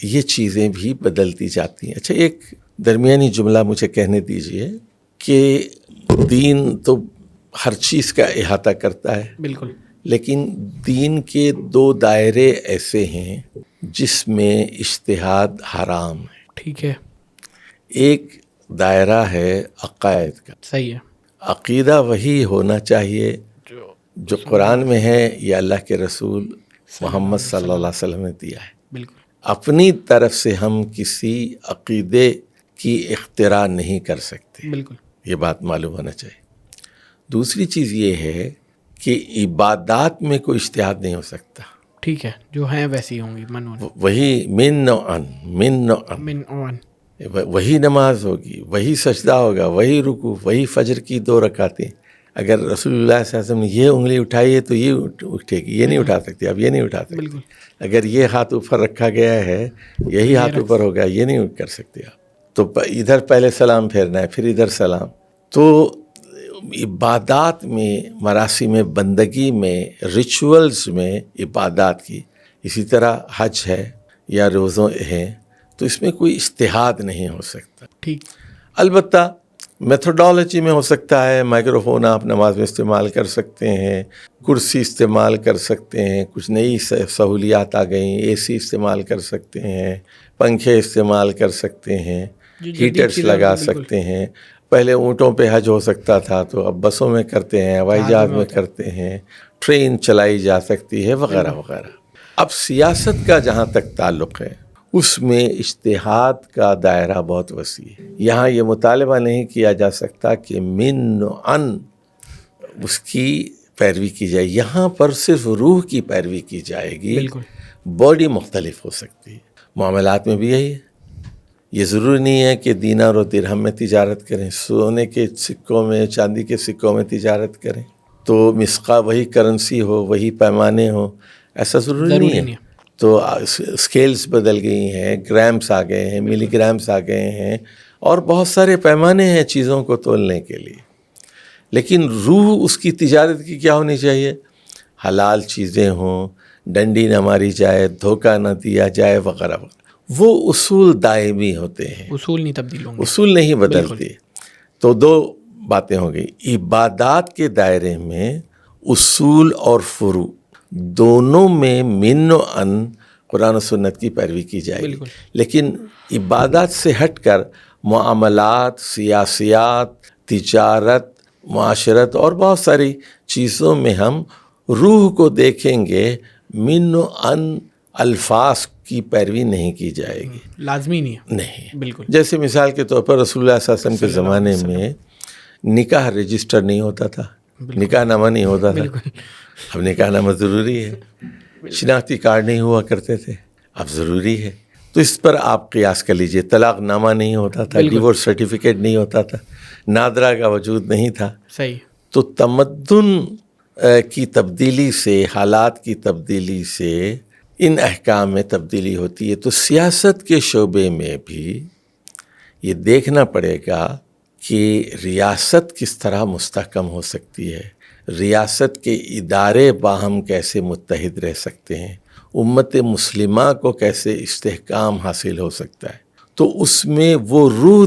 یہ چیزیں بھی بدلتی جاتی ہیں. اچھا، ایک درمیانی جملہ مجھے کہنے دیجئے کہ دین تو ہر چیز کا احاطہ کرتا ہے، بالکل، لیکن دین کے 2 دائرے ایسے ہیں جس میں اجتہاد حرام ہے. ٹھیک ہے. ایک دائرہ ہے عقائد کا. صحیح ہے. عقیدہ وہی ہونا چاہیے جو قرآن میں ہے یا اللہ کے رسول محمد صلی اللہ علیہ وسلم نے دیا ہے. بالکل. اپنی طرف سے ہم کسی عقیدے کی اختراع نہیں کر سکتے. بالکل، یہ بات معلوم ہونا چاہیے. دوسری چیز یہ ہے کہ عبادات میں کوئی اجتہاد نہیں ہو سکتا. ٹھیک ہے, جو ہیں ویسی ہوں گی, وہی من و ان وہی نماز ہوگی, وہی سجدہ ہوگا, وہی رکوع, وہی فجر کی 2 رکعتیں. اگر رسول اللہ صلی اللہ علیہ وسلم نے یہ انگلی اٹھائی ہے تو یہ اٹھے گی, یہ نہیں اٹھا سکتی, اب یہ نہیں اٹھا سکتی. بالکل. اگر یہ ہاتھ اوپر رکھا گیا ہے, یہی ہاتھ اوپر ہوگا, یہ نہیں کر سکتے آپ. تو ادھر پہلے سلام پھیرنا ہے, پھر ادھر سلام. تو عبادات میں, مراسم بندگی میں, ریچولز میں عبادات کی, اسی طرح حج ہے یا روزوں ہیں, تو اس میں کوئی اجتہاد نہیں ہو سکتا. ٹھیک. البتہ میتھڈالوجی میں ہو سکتا ہے, مائکروفون آپ نماز میں استعمال کر سکتے ہیں, کرسی استعمال کر سکتے ہیں, کچھ نئی سہولیات آ گئیں, اے سی استعمال کر سکتے ہیں, پنکھے استعمال کر سکتے ہیں, ہیٹرز لگا سکتے ہیں. پہلے اونٹوں پہ حج ہو سکتا تھا, تو اب بسوں میں کرتے ہیں, ہوائی جہاز میں کرتے ہیں, ٹرین چلائی جا سکتی ہے, وغیرہ وغیرہ. اب سیاست کا جہاں تک تعلق ہے, اس میں اجتہاد کا دائرہ بہت وسیع ہے. یہاں یہ مطالبہ نہیں کیا جا سکتا کہ من و ان اس کی پیروی کی جائے, یہاں پر صرف روح کی پیروی کی جائے گی. بالکل. باڈی مختلف ہو سکتی ہے. معاملات میں بھی یہی ہے. یہ ضروری نہیں ہے کہ دینار و درہم میں تجارت کریں, سونے کے سکوں میں, چاندی کے سکوں میں تجارت کریں, تو مسقا وہی کرنسی ہو, وہی پیمانے ہو, ایسا ضروری نہیں ہے. تو اسکیلز بدل گئی ہیں, گرامس آ گئے ہیں, ملی گرامس آ گئے ہیں, اور بہت سارے پیمانے ہیں چیزوں کو تولنے کے لیے. لیکن روح اس کی تجارت کی کیا ہونی چاہیے؟ حلال چیزیں ہوں, ڈنڈی نہ ماری جائے, دھوکہ نہ دیا جائے, وغیرہ وغیرہ. وہ اصول دائمی ہوتے ہیں, اصول نہیں تبدیل ہوں گے, اصول نہیں بدلتے. تو 2 باتیں ہو گئی. عبادات کے دائرے میں اصول اور فروع دونوں میں من و ان قرآن و سنت کی پیروی کی جائے گی. لیکن عبادات سے ہٹ کر معاملات, سیاسیات, تجارت, معاشرت اور بہت ساری چیزوں میں ہم روح کو دیکھیں گے, من و ان الفاظ کی پیروی نہیں کی جائے گی. لازمی نہیں ہے. نہیں. بالکل. جیسے مثال کے طور پر رسول اللہ صلی اللہ علیہ وسلم کے زمانے میں نکاح رجسٹر نہیں ہوتا تھا, نکاح نامہ نہیں ہوتا تھا. اب نکاح نامہ ضروری ہے. شناختی کارڈ نہیں ہوا کرتے تھے, اب ضروری ہے. تو اس پر آپ قیاس کر لیجئے. طلاق نامہ نہیں ہوتا تھا, ڈیورس سرٹیفکیٹ نہیں ہوتا تھا, نادرا کا وجود نہیں تھا. صحیح. تو تمدن کی تبدیلی سے, حالات کی تبدیلی سے ان احکام میں تبدیلی ہوتی ہے. تو سیاست کے شعبے میں بھی یہ دیکھنا پڑے گا کہ ریاست کس طرح مستحکم ہو سکتی ہے, ریاست کے ادارے باہم کیسے متحد رہ سکتے ہیں, امت مسلمہ کو کیسے استحکام حاصل ہو سکتا ہے. تو اس میں وہ روح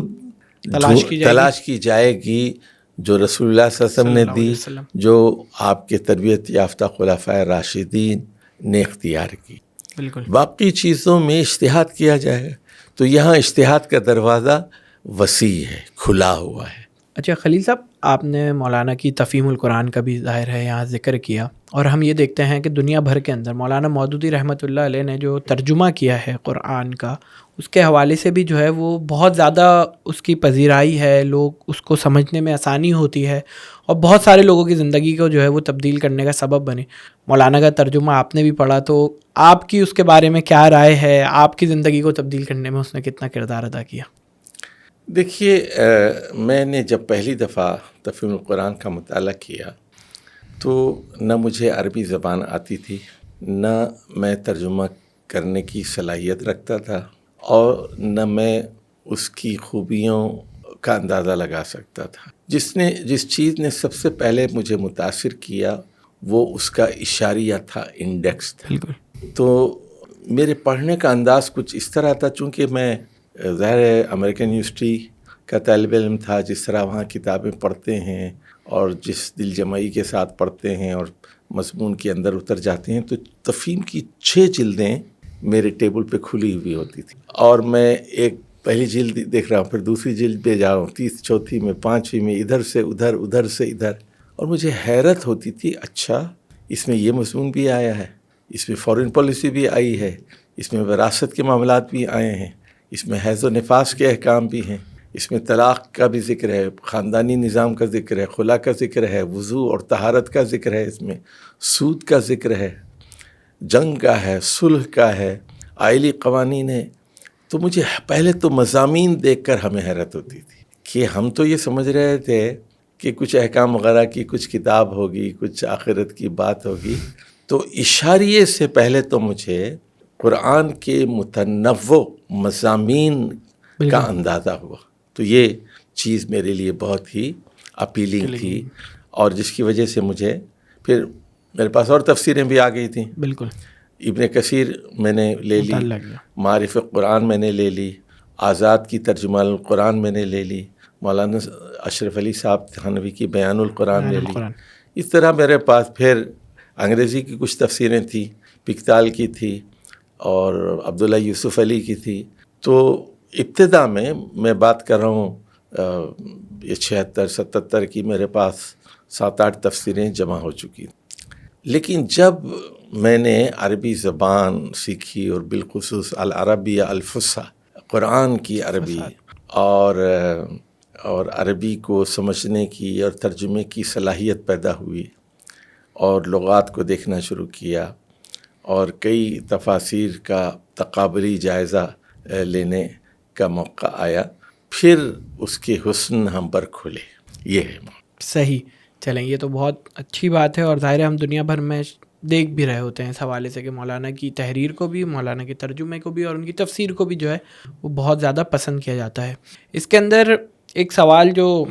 تلاش کی جائے گی جو رسول اللہ صلی اللہ علیہ وسلم نے دی, جو آپ کے تربیت یافتہ خلفائے راشدین نے اختیار کی. بالکل. باقی چیزوں میں اجتہاد کیا جائے گا. تو یہاں اجتہاد کا دروازہ وسیع ہے, کھلا ہوا ہے. اچھا خلیل صاحب, آپ نے مولانا کی تفہیم القرآن کا بھی ظاہر ہے یہاں ذکر کیا, اور ہم یہ دیکھتے ہیں کہ دنیا بھر کے اندر مولانا مودودی رحمۃ اللہ علیہ نے جو ترجمہ کیا ہے قرآن کا, اس کے حوالے سے بھی جو ہے وہ بہت زیادہ اس کی پذیرائی ہے, لوگ اس کو سمجھنے میں آسانی ہوتی ہے, اور بہت سارے لوگوں کی زندگی کو جو ہے وہ تبدیل کرنے کا سبب بنے. مولانا کا ترجمہ آپ نے بھی پڑھا, تو آپ کی اس کے بارے میں کیا رائے ہے؟ آپ کی زندگی کو تبدیل کرنے میں اس نے کتنا کردار ادا کیا؟ دیکھیے, میں نے جب پہلی دفعہ تفہیم القرآن کا مطالعہ کیا تو نہ مجھے عربی زبان آتی تھی, نہ میں ترجمہ کرنے کی صلاحیت رکھتا تھا, اور نہ میں اس کی خوبیوں کا اندازہ لگا سکتا تھا. جس چیز نے سب سے پہلے مجھے متاثر کیا وہ اس کا اشاریہ تھا, انڈیکس تھا. تو میرے پڑھنے کا انداز کچھ اس طرح تھا, چونکہ میں ظاہر امریکن یونیورسٹی کا طالب علم تھا, جس طرح وہاں کتابیں پڑھتے ہیں اور جس دل جمعی کے ساتھ پڑھتے ہیں اور مضمون کے اندر اتر جاتے ہیں, تو تفہیم کی 6 جلدیں میرے ٹیبل پہ کھلی ہوئی ہوتی تھی, اور میں ایک پہلی جلد دیکھ رہا ہوں, پھر دوسری جلد پہ جا رہا ہوں, تیسری, چوتھی میں, 5ویں میں, ادھر سے ادھر, ادھر سے ادھر, اور مجھے حیرت ہوتی تھی, اچھا اس میں یہ مضمون بھی آیا ہے, اس میں فارن پالیسی بھی آئی ہے, اس میں وراثت کے معاملات بھی آئے ہیں, اس میں حیض و نفاس کے احکام بھی ہیں, اس میں طلاق کا بھی ذکر ہے، خاندانی نظام کا ذکر ہے، خلا کا ذکر ہے، وضو اور طہارت کا ذکر ہے، اس میں سود کا ذکر ہے، جنگ کا ہے، صلح کا ہے، آئلی قوانین ہے. تو مجھے پہلے تو مضامین دیکھ کر ہمیں حیرت ہوتی تھی کہ ہم تو یہ سمجھ رہے تھے کہ کچھ احکام وغیرہ کی کچھ کتاب ہوگی، کچھ آخرت کی بات ہوگی. تو اشاریے سے پہلے تو مجھے قرآن کے متنوع مضامین کا اندازہ ہوا. تو یہ چیز میرے لیے بہت ہی اپیلنگ تھی، اور جس کی وجہ سے مجھے پھر میرے پاس اور تفسیریں بھی آ گئی تھیں. بالکل. ابن کثیر میں نے لے لی، معارف قرآن میں نے لے لی، آزاد کی ترجمہ القرآن میں نے لے لی، مولانا اشرف علی صاحب تھانوی کی بیان القرآن لے لی. اس طرح میرے پاس پھر انگریزی کی کچھ تفسیریں تھیں، پکتال کی تھی اور عبداللہ یوسف علی کی تھی. تو ابتدا میں بات کر رہا ہوں یہ 76-77 کی میرے پاس 7-8 تفسیریں جمع ہو چکی. لیکن جب میں نے عربی زبان سیکھی اور بالخصوص العربیہ الفصحی، قرآن کی عربی اور عربی کو سمجھنے کی اور ترجمے کی صلاحیت پیدا ہوئی، اور لغات کو دیکھنا شروع کیا، اور کئی تفاسیر کا تقابلی جائزہ لینے کا موقع آیا، پھر اس کے حسن ہم پر کھلے. یہ ہے. صحیح. چلیں، یہ تو بہت اچھی بات ہے، اور ظاہر ہے ہم دنیا بھر میں دیکھ بھی رہے ہوتے ہیں اس حوالے سے کہ مولانا کی تحریر کو بھی، مولانا کے ترجمے کو بھی، اور ان کی تفسیر کو بھی جو ہے وہ بہت زیادہ پسند کیا جاتا ہے. اس کے اندر ایک سوال جو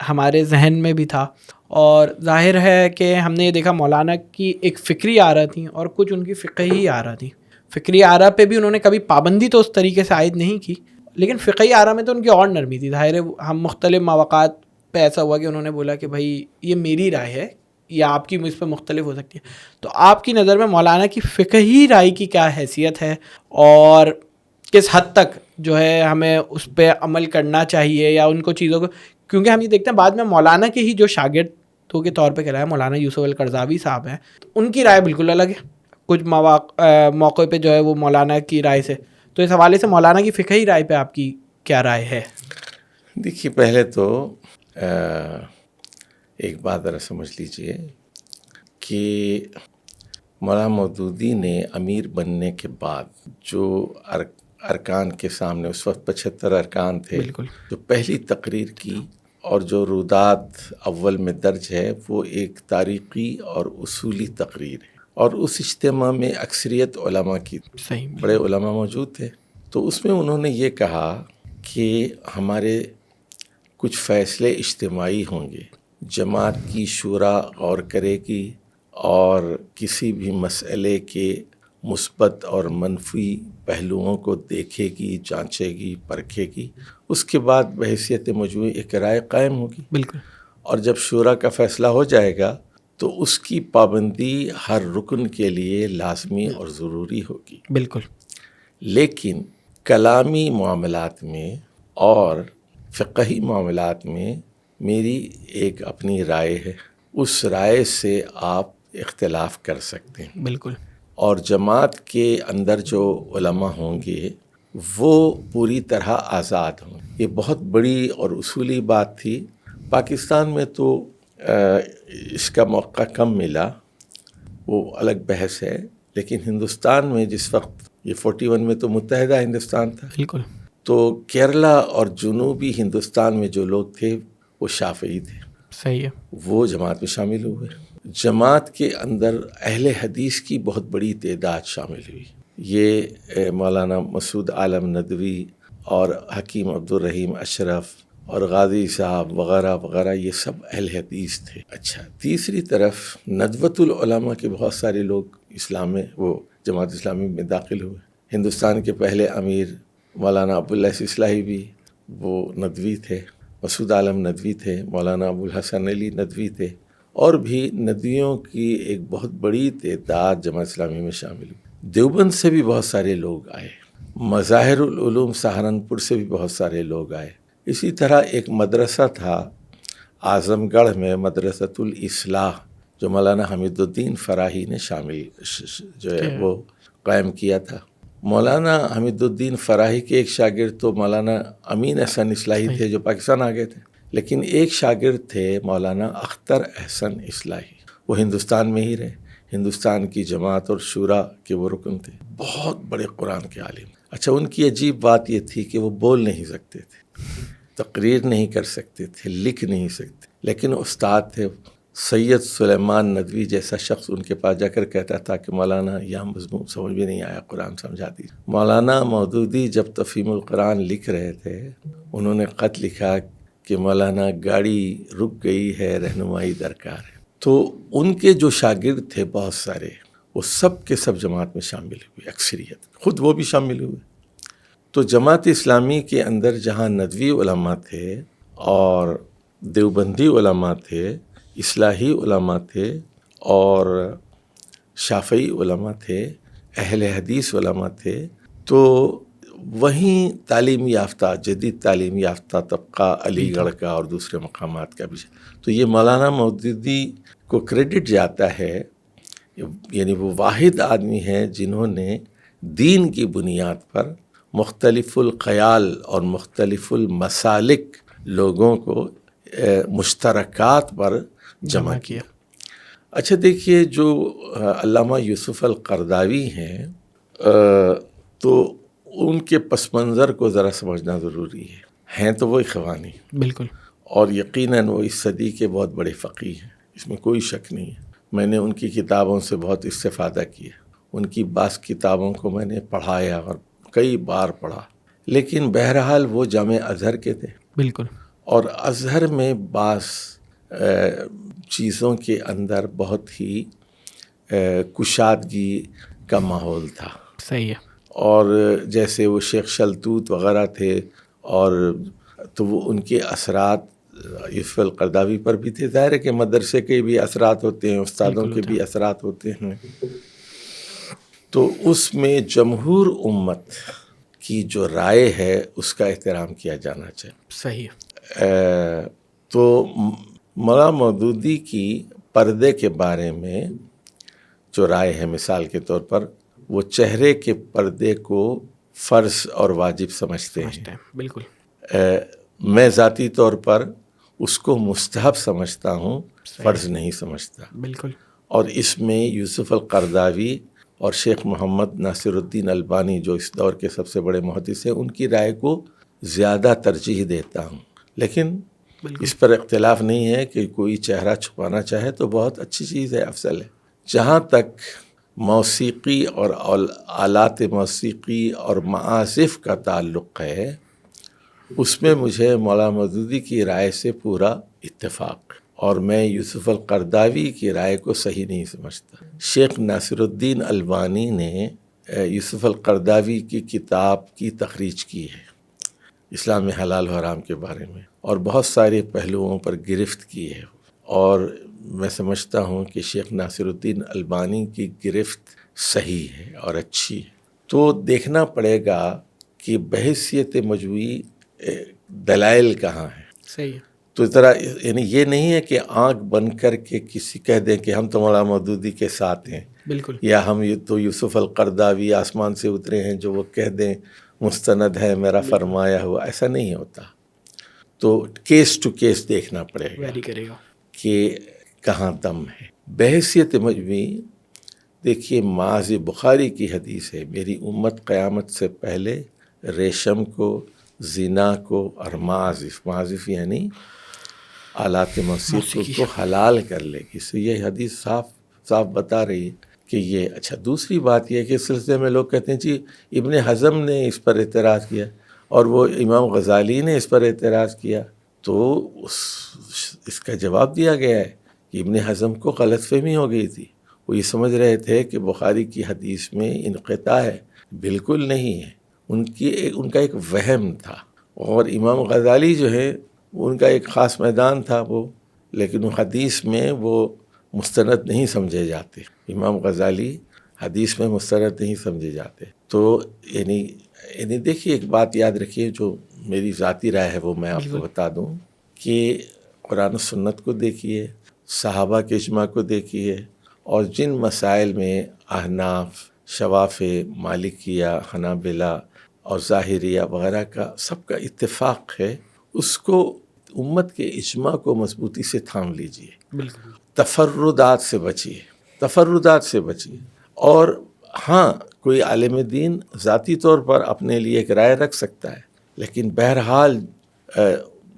ہمارے ذہن میں بھی تھا، اور ظاہر ہے کہ ہم نے یہ دیکھا مولانا کی ایک فکری آرا تھیں اور کچھ ان کی فقہی آرا تھیں. فکری آرا پہ بھی انہوں نے کبھی پابندی تو اس طریقے سے عائد نہیں کی، لیکن فقہی آرا میں تو ان کی اور نرمی تھی. ظاہر ہے ہم مختلف مواقعات پہ ایسا ہوا کہ انہوں نے بولا کہ بھائی یہ میری رائے ہے یا آپ کی مجھ پہ مختلف ہو سکتی ہے. تو آپ کی نظر میں مولانا کی فقہی رائے کی کیا حیثیت ہے، اور کس حد تک جو ہے ہمیں اس پہ عمل کرنا چاہیے، یا ان کو چیزوں کو، کیونکہ ہم یہ دیکھتے ہیں بعد میں مولانا کے ہی جو شاگردوں کے طور پہ کہلایا مولانا یوسف القرضاوی صاحب ہیں، تو ان کی رائے بالکل الگ ہے کچھ موقع پہ جو ہے وہ مولانا کی رائے سے. تو اس حوالے سے مولانا کی فقہی رائے پہ آپ کی کیا رائے ہے؟ دیکھیے، پہلے تو ایک بات ذرا سمجھ لیجئے کہ مولانا مودودی نے امیر بننے کے بعد جو ارکان کے سامنے اس وقت 75 ارکان تھے، جو پہلی تقریر کی اور جو رودات اول میں درج ہے، وہ ایک تاریخی اور اصولی تقریر ہے. اور اس اجتماع میں اکثریت علماء کی، بڑے علماء موجود تھے. تو اس میں انہوں نے یہ کہا کہ ہمارے کچھ فیصلے اجتماعی ہوں گے، جماعت کی شورا غور کرے گی اور کسی بھی مسئلے کے مثبت اور منفی پہلوؤں کو دیکھے گی، جانچے گی، پرکھے گی. اس کے بعد بحیثیت مجموعی ایک رائے قائم ہوگی. بالکل. اور جب شورا کا فیصلہ ہو جائے گا تو اس کی پابندی ہر رکن کے لیے لازمی اور ضروری ہوگی. بالکل. لیکن کلامی معاملات میں اور فقہی معاملات میں میری ایک اپنی رائے ہے، اس رائے سے آپ اختلاف کر سکتے ہیں. بالکل. اور جماعت کے اندر جو علماء ہوں گے وہ پوری طرح آزاد ہوں. یہ بہت بڑی اور اصولی بات تھی. پاکستان میں تو اس کا موقع کم ملا، وہ الگ بحث ہے. لیکن ہندوستان میں جس وقت یہ 41 میں تو متحدہ ہندوستان تھا. بالکل. تو کیرلا اور جنوبی ہندوستان میں جو لوگ تھے وہ شافعی تھے. صحیح ہے. وہ جماعت میں شامل ہوئے. جماعت کے اندر اہل حدیث کی بہت بڑی تعداد شامل ہوئی. یہ مولانا مسعود عالم ندوی اور حکیم عبدالرحیم اشرف اور غازی صاحب وغیرہ وغیرہ، یہ سب اہل حدیث تھے. اچھا، تیسری طرف ندوۃ العلماء کے بہت سارے لوگ اسلام میں، وہ جماعت اسلامی میں داخل ہوئے. ہندوستان کے پہلے امیر مولانا عبداللہ اصلاحی بھی وہ ندوی تھے، مسعود عالم ندوی تھے، مولانا ابوالحسن علی ندوی تھے، اور بھی ندویوں کی ایک بہت بڑی تعداد جماعت اسلامی میں شامل ہوئی. دیوبند سے بھی بہت سارے لوگ آئے، مظاہر العلوم سہارنپور سے بھی بہت سارے لوگ آئے. اسی طرح ایک مدرسہ تھا اعظم گڑھ میں، مدرسۃ الاصلاح، جو مولانا حمید الدین فراہی نے شامل جو ہے وہ قائم کیا تھا. مولانا حمید الدین فراہی کے ایک شاگرد تو مولانا امین احسن اصلاحی تھے جو پاکستان آ گئے تھے، لیکن ایک شاگرد تھے مولانا اختر احسن اصلاحی، وہ ہندوستان میں ہی رہے، ہندوستان کی جماعت اور شورا کے وہ رکن تھے، بہت بڑے قرآن کے عالم۔ اچھا، ان کی عجیب بات یہ تھی کہ وہ بول نہیں سکتے تھے، تقریر نہیں کر سکتے تھے، لکھ نہیں سکتے، لیکن استاد تھے۔ سید سلیمان ندوی جیسا شخص ان کے پاس جا کر کہتا تھا کہ مولانا یہاں مضمون سمجھ بھی نہیں آیا، قرآن سمجھا دیجیے۔ مولانا مودودی جب تفہیم القرآن لکھ رہے تھے، انہوں نے خط لکھا کہ مولانا گاڑی رک گئی ہے، رہنمائی درکار ہے۔ تو ان کے جو شاگرد تھے بہت سارے، وہ سب کے سب جماعت میں شامل ہوئے، اکثریت، خود وہ بھی شامل ہوئے۔ تو جماعت اسلامی کے اندر جہاں ندوی علماء تھے اور دیوبندی علماء تھے، اصلاحی علماء تھے اور شافعی علماء تھے، اہل حدیث علماء تھے، تو وہیں تعلیم یافتہ، جدید تعلیم یافتہ طبقہ علی گڑھ کا اور دوسرے مقامات کا بھی، تو یہ مولانا مودودی کو کریڈٹ جاتا ہے، یعنی وہ واحد آدمی ہیں جنہوں نے دین کی بنیاد پر مختلف الخیال اور مختلف المسالک لوگوں کو مشترکات پر جمع کیا۔ اچھا دیکھیے، جو علامہ یوسف القرداوی ہیں، تو ان کے پس منظر کو ذرا سمجھنا ضروری ہے۔ ہیں تو وہ اخوانی، بالکل، اور یقیناً وہ اس صدی کے بہت بڑے فقیہ ہیں، اس میں کوئی شک نہیں ہے۔ میں نے ان کی کتابوں سے بہت استفادہ کیا، ان کی بعض کتابوں کو میں نے پڑھایا اور کئی بار پڑھا، لیکن بہرحال وہ جامع ازہر کے تھے، بالکل، اور ازہر میں بعض چیزوں کے اندر بہت ہی کشادگی کا ماحول تھا۔ صحیح ہے۔ اور جیسے وہ شیخ شلتوت وغیرہ تھے، اور تو وہ ان کے اثرات یوسف القرداوی پر بھی تھے۔ ظاہر ہے کہ مدرسے کے بھی اثرات ہوتے ہیں، استادوں کے بھی اثرات ہوتے ہیں، تو اس میں جمہور امت کی جو رائے ہے اس کا احترام کیا جانا چاہیے۔ صحیح ہے۔ تو مولانا مودودی کی پردے کے بارے میں جو رائے ہے، مثال کے طور پر وہ چہرے کے پردے کو فرض اور واجب سمجھتے ہیں۔ بالکل، میں ذاتی طور پر اس کو مستحب سمجھتا ہوں، فرض نہیں سمجھتا۔ بالکل، اور اس میں یوسف القرداوی اور شیخ محمد ناصر الدین البانی جو اس دور کے سب سے بڑے محدث ہیں، ان کی رائے کو زیادہ ترجیح دیتا ہوں، لیکن اس پر اختلاف نہیں ہے کہ کوئی چہرہ چھپانا چاہے تو بہت اچھی چیز ہے، افضل ہے۔ جہاں تک موسیقی اور آلات موسیقی اور معازف کا تعلق ہے، اس میں مجھے مولانا مودودی کی رائے سے پورا اتفاق، اور میں یوسف القرداوی کی رائے کو صحیح نہیں سمجھتا۔ شیخ ناصر الدین البانی نے یوسف القرداوی کی کتاب کی تخریج کی ہے، اسلام میں حلال و حرام کے بارے میں، اور بہت سارے پہلوؤں پر گرفت کی ہے، اور میں سمجھتا ہوں کہ شیخ ناصر الدین البانی کی گرفت صحیح ہے اور اچھی ہے۔ تو دیکھنا پڑے گا کہ بحیثیت مجموعی دلائل کہاں ہیں۔ صحیح ہے۔ تو ذرا یعنی یہ نہیں ہے کہ آنکھ بند کر کے کسی کہہ دیں کہ ہم تو مولانا مودودی کے ساتھ ہیں، بالکل، یا ہم تو یوسف القرداوی آسمان سے اترے ہیں جو وہ کہہ دیں مستند ہے میرا فرمایا ہوا، ایسا نہیں ہوتا۔ تو کیس ٹو کیس دیکھنا پڑے گا ویری کرے گا کہ کہاں دم ہے۔ بحیثیت مجموعی دیکھیے، معاذ بخاری کی حدیث ہے، میری امت قیامت سے پہلے ریشم کو، زنا کو اور معازف یعنی آلات موسیقی کو حلال کر لے گی۔ سے یہ حدیث صاف بتا رہی ہے کہ یہ اچھا۔ دوسری بات یہ ہے کہ اس سلسلے میں لوگ کہتے ہیں جی ابن حزم نے اس پر اعتراض کیا اور وہ امام غزالی نے اس پر اعتراض کیا، تو اس کا جواب دیا گیا ہے کہ ابن حزم کو غلط فہمی ہو گئی تھی، وہ یہ سمجھ رہے تھے کہ بخاری کی حدیث میں انقطاع ہے، بالکل نہیں ہے، ان کا ایک وہم تھا۔ اور امام غزالی جو ہے ان کا ایک خاص میدان تھا وہ، لیکن وہ حدیث میں وہ مستند نہیں سمجھے جاتے، امام غزالی حدیث میں مستند نہیں سمجھے جاتے۔ تو یعنی دیکھیے، ایک بات یاد رکھیے، جو میری ذاتی رائے ہے وہ میں آپ کو بتا دوں کہ قرآن و سنت کو دیکھیے، صحابہ کے اجماع کو دیکھیے، اور جن مسائل میں احناف، شواف مالکیہ، حنابلہ اور ظاہریہ وغیرہ کا سب کا اتفاق ہے، اس کو امت کے اجماع کو مضبوطی سے تھام لیجئے، بالکل تفردات سے بچیے. اور ہاں کوئی عالم دین ذاتی طور پر اپنے لیے ایک رائے رکھ سکتا ہے، لیکن بہرحال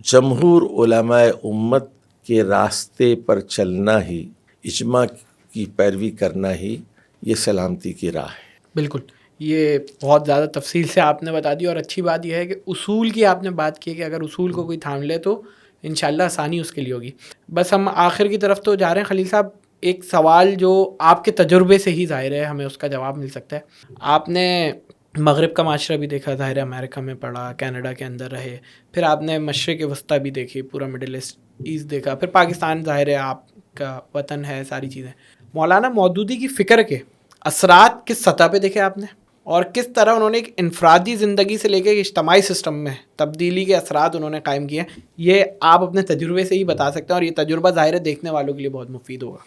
جمہور علماء امت کے راستے پر چلنا ہی، اجماع کی پیروی کرنا ہی یہ سلامتی کی راہ ہے. بالکل. یہ بہت زیادہ تفصیل سے آپ نے بتا دی، اور اچھی بات یہ ہے کہ اصول کی آپ نے بات کی کہ اگر اصول کو کوئی تھام لے تو انشاءاللہ آسانی اس کے لیے ہوگی. بس ہم آخر کی طرف تو جا رہے ہیں. خلیل صاحب، ایک سوال جو آپ کے تجربے سے ہی ظاہر ہے ہمیں اس کا جواب مل سکتا ہے. آپ نے مغرب کا معاشرہ بھی دیکھا، ظاہر ہے امریکہ میں پڑھا، کینیڈا کے اندر رہے، پھر آپ نے مشرق وسطیٰ بھی دیکھی، پورا مڈل ایسٹ دیکھا، پھر پاکستان ظاہر ہے آپ کا وطن ہے، ساری چیزیں. مولانا مودودی کی فکر کے اثرات کس سطح پہ دیکھے آپ نے، اور کس طرح انہوں نے ایک انفرادی زندگی سے لے کے اجتماعی سسٹم میں تبدیلی کے اثرات انہوں نے قائم کیے ہیں؟ یہ آپ اپنے تجربے سے ہی بتا سکتے ہیں، اور یہ تجربہ ظاہر ہے دیکھنے والوں کے لیے بہت مفید ہوگا.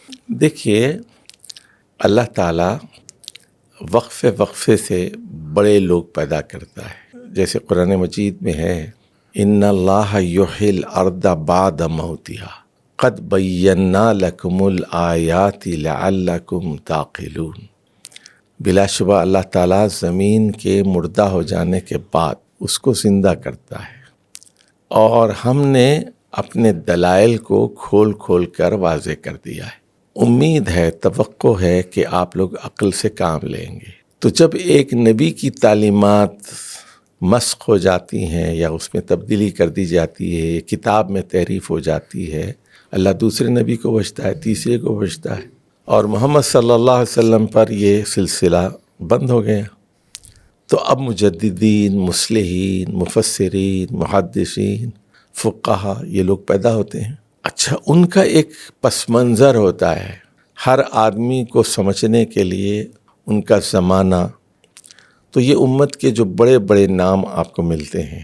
دیکھیے، اللہ تعالیٰ وقفے سے بڑے لوگ پیدا کرتا ہے. جیسے قرآن مجید میں ہے، ان اللہ یحیی الارض بعد موتها قد بینا لکم الآیات لعلکم تعقلون. بلا شبہ اللہ تعالیٰ زمین کے مردہ ہو جانے کے بعد اس کو زندہ کرتا ہے، اور ہم نے اپنے دلائل کو کھول کھول کر واضح کر دیا ہے. امید ہے، توقع ہے کہ آپ لوگ عقل سے کام لیں گے. تو جب ایک نبی کی تعلیمات مسخ ہو جاتی ہیں یا اس میں تبدیلی کر دی جاتی ہے، کتاب میں تحریف ہو جاتی ہے، اللہ دوسرے نبی کو بھیجتا ہے، تیسرے کو بھیجتا ہے، اور محمد صلی اللہ علیہ وسلم پر یہ سلسلہ بند ہو گیا. تو اب مجددین، مصلحین، مفسرین، محدثین، فقہا، یہ لوگ پیدا ہوتے ہیں. اچھا، ان کا ایک پس منظر ہوتا ہے ہر آدمی کو سمجھنے کے لیے، ان کا زمانہ. تو یہ امت کے جو بڑے بڑے نام آپ کو ملتے ہیں،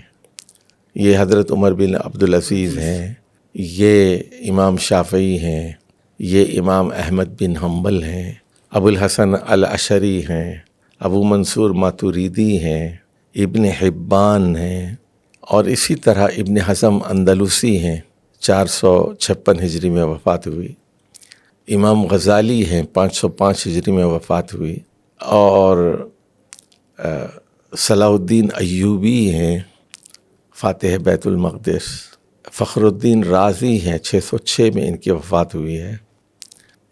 یہ حضرت عمر بن عبدالعزیز ہیں، یہ امام شافعی ہیں، یہ امام احمد بن حنبل ہیں، ابو الحسن الاشعری ہیں، ابو منصور ماتوریدی ہیں، ابن حبان ہیں، اور اسی طرح ابن حزم اندلسی ہیں، 456 ہجری میں وفات ہوئی. امام غزالی ہیں، 505 ہجری میں وفات ہوئی. اور صلاح الدین ایوبی ہیں، فاتح بیت المقدس. فخر الدین رازی ہیں، 606 میں ان کی وفات ہوئی ہے.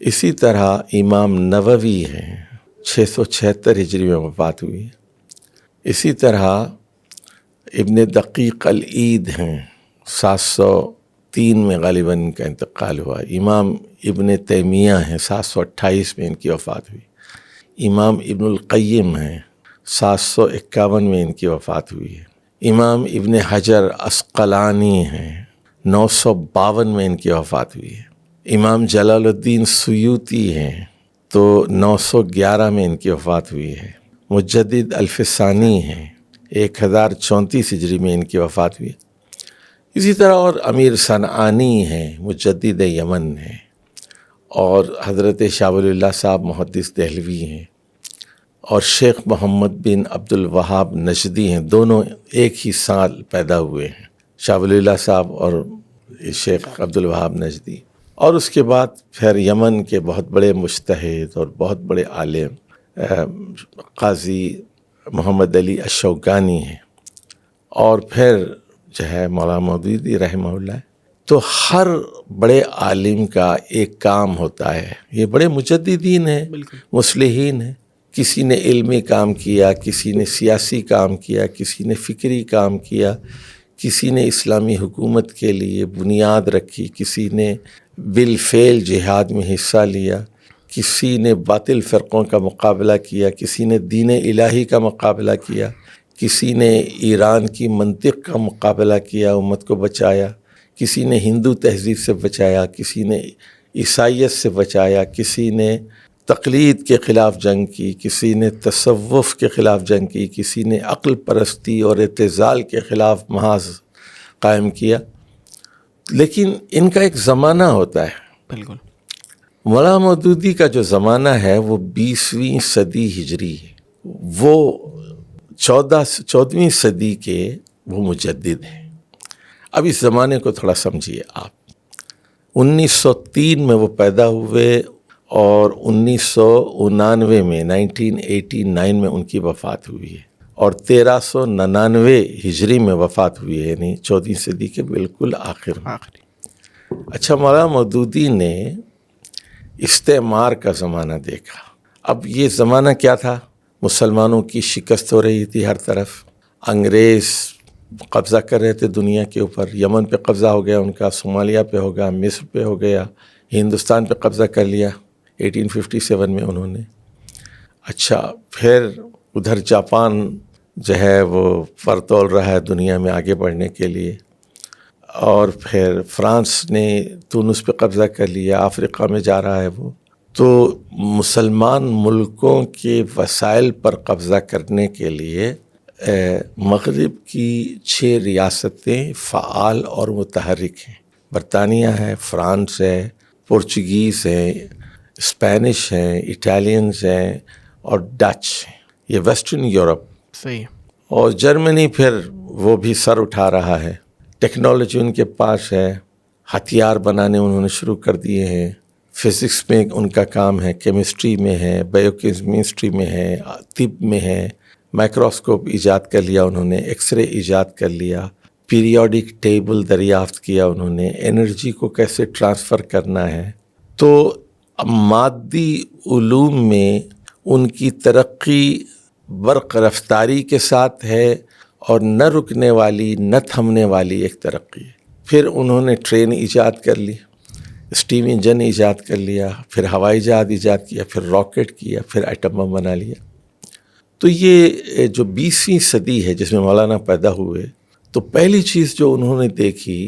اسی طرح امام نووی ہیں، 676 ہجری میں وفات ہوئی. اسی طرح ابن دقیق العید ہیں، 703 میں غالباً ان کا انتقال ہوا. امام ابن تیمیہ ہیں، 728 میں ان کی وفات ہوئی. امام ابن القیم ہیں، 751 میں ان کی وفات ہوئی ہے. امام ابن حجر عسقلانی ہیں، 952 میں ان کی وفات ہوئی ہے. امام جلال الدین سیوطی ہیں، تو 911 میں ان کی وفات ہوئی ہے. مجدد الفسانی ہیں، 1034 ہجری میں ان کی وفات ہوئی. اسی طرح اور امیر صنعانی ہیں، مجدد یمن ہیں، اور حضرت شاہ ولی اللہ صاحب محدث دہلوی ہیں، اور شیخ محمد بن عبد الوہاب نجدی ہیں. دونوں ایک ہی سال پیدا ہوئے ہیں، شاہ ولی اللہ صاحب اور شیخ عبد الوہاب نجدی. اور اس کے بعد پھر یمن کے بہت بڑے مجتہد اور بہت بڑے عالم قاضی محمد علی الشوکانی ہیں، اور پھر جو ہے مولانا مودودی رحمہ اللہ. تو ہر بڑے عالم کا ایک کام ہوتا ہے. یہ بڑے مجددین ہیں، مصلحین ہیں. کسی نے علمی کام کیا، کسی نے سیاسی کام کیا، کسی نے فکری کام کیا، کسی نے اسلامی حکومت کے لیے بنیاد رکھی، کسی نے بالفعل جہاد میں حصہ لیا، کسی نے باطل فرقوں کا مقابلہ کیا، کسی نے دین الہی کا مقابلہ کیا، کسی نے ایران کی منطق کا مقابلہ کیا، امت کو بچایا، کسی نے ہندو تہذیب سے بچایا، کسی نے عیسائیت سے بچایا، کسی نے تقلید کے خلاف جنگ کی، کسی نے تصوف کے خلاف جنگ کی، کسی نے عقل پرستی اور اعتزال کے خلاف محاذ قائم کیا. لیکن ان کا ایک زمانہ ہوتا ہے. بالکل. مولانا مودودی کا جو زمانہ ہے وہ 20ویں صدی ہجری ہے، وہ 14ویں صدی کے وہ مجدد ہیں۔ اب اس زمانے کو تھوڑا سمجھیے آپ۔ 1903 میں وہ پیدا ہوئے اور 1999 میں 1989 میں ان کی وفات ہوئی ہے، اور 1399 ہجری میں وفات ہوئی ہے، یعنی 14ویں صدی کے بالکل آخر میں۔ اچھا، مولانا مودودی نے استعمار کا زمانہ دیکھا۔ اب یہ زمانہ کیا تھا؟ مسلمانوں کی شکست ہو رہی تھی ہر طرف، انگریز قبضہ کر رہے تھے دنیا کے اوپر، یمن پہ قبضہ ہو گیا ان کا، صومالیہ پہ ہو گیا، مصر پہ ہو گیا، ہندوستان پہ قبضہ کر لیا 1857 میں انہوں نے۔ اچھا، پھر ادھر جاپان جو ہے وہ پر تول رہا ہے دنیا میں آگے بڑھنے کے لیے، اور پھر فرانس نے تونس پہ قبضہ کر لیا، افریقہ میں جا رہا ہے وہ۔ تو مسلمان ملکوں کے وسائل پر قبضہ کرنے کے لیے مغرب کی 6 ریاستیں فعال اور متحرک ہیں۔ برطانیہ ہے، فرانس ہے، پورچگیز ہیں، اسپینش ہیں، اٹالینز ہیں اور ڈچ ہیں، یہ ویسٹرن یورپ۔ صحیح۔ اور جرمنی پھر وہ بھی سر اٹھا رہا ہے، ٹیکنالوجی ان کے پاس ہے، ہتھیار بنانے انہوں نے شروع کر دیے ہیں، فزکس میں ان کا کام ہے، کیمسٹری میں ہے، بایو کیمسٹری میں ہے، طب میں ہے، مائکروسکوپ ایجاد کر لیا انہوں نے، ایکس رے ایجاد کر لیا، پیریوڈک ٹیبل دریافت کیا انہوں نے، انرجی کو کیسے ٹرانسفر کرنا ہے۔ تو مادی علوم میں ان کی ترقی برق رفتاری کے ساتھ ہے، اور نہ رکنے والی نہ تھمنے والی ایک ترقی ہے۔ پھر انہوں نے ٹرین ایجاد کر لی، اسٹیم انجن ایجاد کر لیا، پھر ہوائی جہاز ایجاد کیا، پھر راکٹ کیا، پھر ایٹم بم بنا لیا۔ تو یہ جو 20ویں صدی ہے جس میں مولانا پیدا ہوئے، تو پہلی چیز جو انہوں نے دیکھی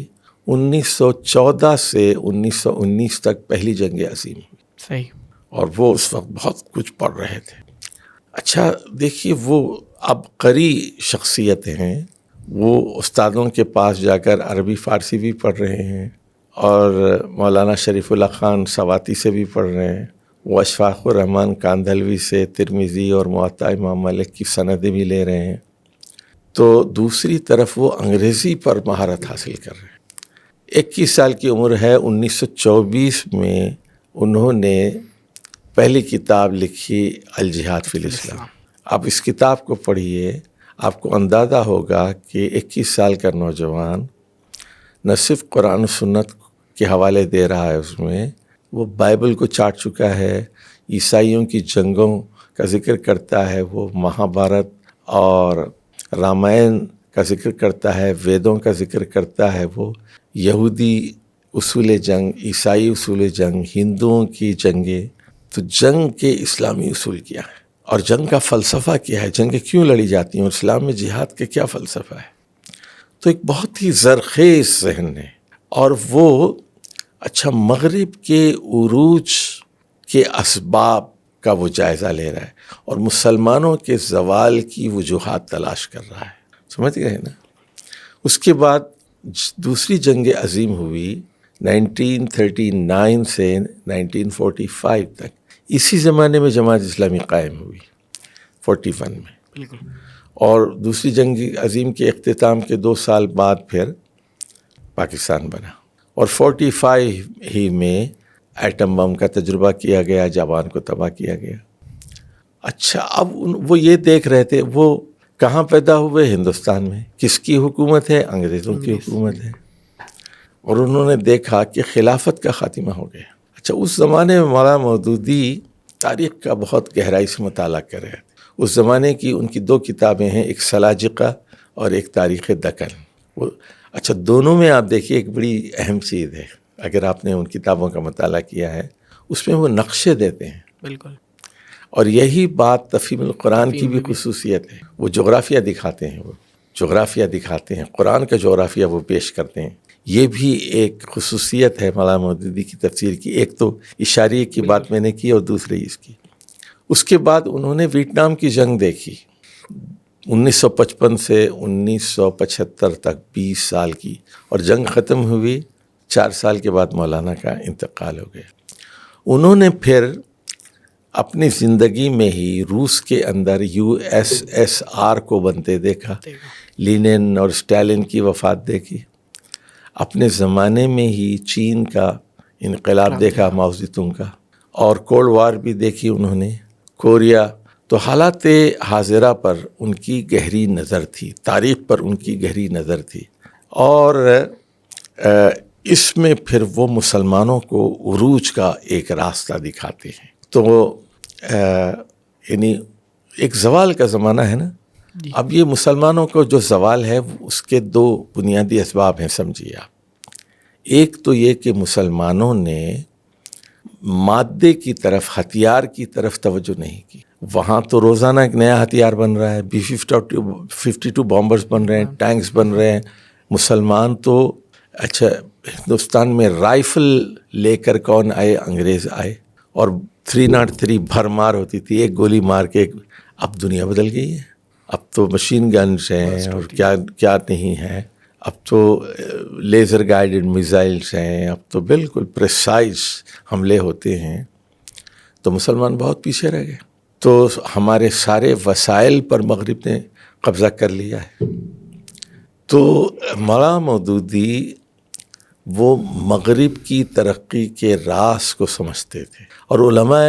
1914 سے 1919 تک پہلی جنگ عظیم ہوئی۔ صحیح۔ اور وہ اس وقت بہت کچھ پڑھ رہے تھے۔ اچھا دیکھیے، وہ عبقری شخصیتیں ہیں، وہ استادوں کے پاس جا کر عربی فارسی بھی پڑھ رہے ہیں، اور مولانا شریف اللہ خان سواتی سے بھی پڑھ رہے ہیں، وہ اشفاق الرحمن کاندھلوی سے ترمذی اور موطا امام مالک کی سندیں بھی لے رہے ہیں۔ تو دوسری طرف وہ انگریزی پر مہارت حاصل کر رہے ہیں۔ 21 سال کی عمر ہے، 1924 میں انہوں نے پہلی کتاب لکھی الجہاد فی الاسلام۔ آپ اس کتاب کو پڑھیے، آپ کو اندازہ ہوگا کہ 21 سال کا نوجوان نہ صرف قرآن و سنت کے حوالے دے رہا ہے، اس میں وہ بائبل کو چاٹ چکا ہے، عیسائیوں کی جنگوں کا ذکر کرتا ہے، وہ مہابھارت اور رامائن کا ذکر کرتا ہے، ویدوں کا ذکر کرتا ہے، وہ یہودی اصول جنگ، عیسائی اصول جنگ، ہندوؤں کی جنگیں۔ تو جنگ کے اسلامی اصول کیا ہے اور جنگ کا فلسفہ کیا ہے، جنگیں کیوں لڑی جاتی ہیں، اور اسلام میں جہاد کا کیا فلسفہ ہے۔ تو ایک بہت ہی زرخیز ذہن ہے، اور وہ اچھا مغرب کے عروج کے اسباب کا وہ جائزہ لے رہا ہے، اور مسلمانوں کے زوال کی وجوہات تلاش کر رہا ہے۔ سمجھ گئے نا؟ اس کے بعد دوسری جنگ عظیم ہوئی 1939 سے 1945 تک۔ اسی زمانے میں جماعت اسلامی قائم ہوئی 41 میں، بالکل۔ اور دوسری جنگ عظیم کے اختتام کے 2 سال بعد پھر پاکستان بنا، اور 45 ہی میں ایٹم بم کا تجربہ کیا گیا، جاپان کو تباہ کیا گیا۔ اچھا، اب وہ یہ دیکھ رہے تھے، وہ کہاں پیدا ہوئے؟ ہندوستان میں۔ کس کی حکومت ہے؟ انگریزوں کی حکومت ہے۔ اور انہوں نے دیکھا کہ خلافت کا خاتمہ ہو گیا۔ اچھا، اس زمانے میں مولانا مودودی تاریخ کا بہت گہرائی سے مطالعہ کر رہے تھے۔ اس زمانے کی ان کی 2 کتابیں ہیں، ایک سلاجقہ اور ایک تاریخ دکن۔ وہ اچھا، دونوں میں آپ دیکھیے ایک بڑی اہم چیز ہے، اگر آپ نے ان کتابوں کا مطالعہ کیا ہے، اس میں وہ نقشے دیتے ہیں۔ بالکل۔ اور یہی بات تفہیم القرآن کی بھی خصوصیت ہے، وہ جغرافیہ دکھاتے ہیں، وہ جغرافیہ دکھاتے ہیں، قرآن کا جغرافیہ وہ پیش کرتے ہیں۔ یہ بھی ایک خصوصیت ہے مولانا مودودی کی تفسیر کی۔ ایک تو اشاریہ کی بات میں نے کی، اور دوسری اس کی۔ اس کے بعد انہوں نے ویتنام کی جنگ دیکھی 1955 سے 1975 تک، 20 سال کی، اور جنگ ختم ہوئی 4 سال کے بعد مولانا کا انتقال ہو گیا۔ انہوں نے پھر اپنی زندگی میں ہی روس کے اندر USSR کو بنتے دیکھا، لینن اور اسٹالن کی وفات دیکھی، اپنے زمانے میں ہی چین کا انقلاب دیکھا، ماؤ زے تونگ کا، اور کولڈ وار بھی دیکھی انہوں نے، کوریا. تو حالات حاضرہ پر ان کی گہری نظر تھی، تاریخ پر ان کی گہری نظر تھی، اور اس میں پھر وہ مسلمانوں کو عروج کا ایک راستہ دکھاتے ہیں. تو یعنی ایک زوال کا زمانہ ہے نا. اب یہ مسلمانوں کو جو زوال ہے اس کے دو بنیادی اسباب ہیں، سمجھیے آپ. ایک تو یہ کہ مسلمانوں نے مادے کی طرف، ہتھیار کی طرف توجہ نہیں کی. وہاں تو روزانہ ایک نیا ہتھیار بن رہا ہے، B-52 بامبرز بن رہے ہیں، ٹینکس بن رہے ہیں. مسلمان تو اچھا ہندوستان میں رائفل لے کر کون آئے؟ انگریز آئے، اور 303 بھرمار ہوتی تھی، ایک گولی مار کے. اب دنیا بدل گئی ہے، اب تو مشین گنز ہیں اور کیا نہیں ہے. اب تو لیزر گائیڈڈ میزائلس ہیں، اب تو بالکل پریسائز حملے ہوتے ہیں. تو مسلمان بہت پیچھے رہ گئے. تو ہمارے سارے وسائل پر مغرب نے قبضہ کر لیا ہے. تو مولانا مودودی وہ مغرب کی ترقی کے راز کو سمجھتے تھے، اور علماء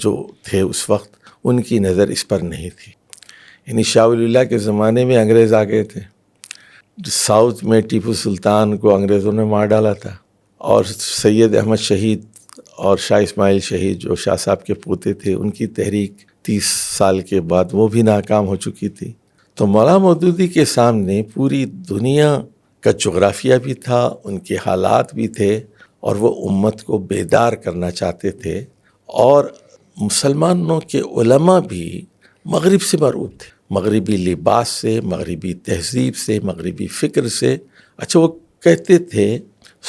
جو تھے اس وقت ان کی نظر اس پر نہیں تھی. یعنی شاہ ولی اللہ کے زمانے میں انگریز آ گئے تھے، ساؤتھ میں ٹیپو سلطان کو انگریزوں نے مار ڈالا تھا، اور سید احمد شہید اور شاہ اسماعیل شہید جو شاہ صاحب کے پوتے تھے، ان کی تحریک 30 سال کے بعد وہ بھی ناکام ہو چکی تھی. تو مولانا مودودی کے سامنے پوری دنیا کا جغرافیہ بھی تھا، ان کے حالات بھی تھے، اور وہ امت کو بیدار کرنا چاہتے تھے. اور مسلمانوں کے علماء بھی مغرب سے مرعوب تھے، مغربی لباس سے، مغربی تہذیب سے، مغربی فکر سے. اچھا وہ کہتے تھے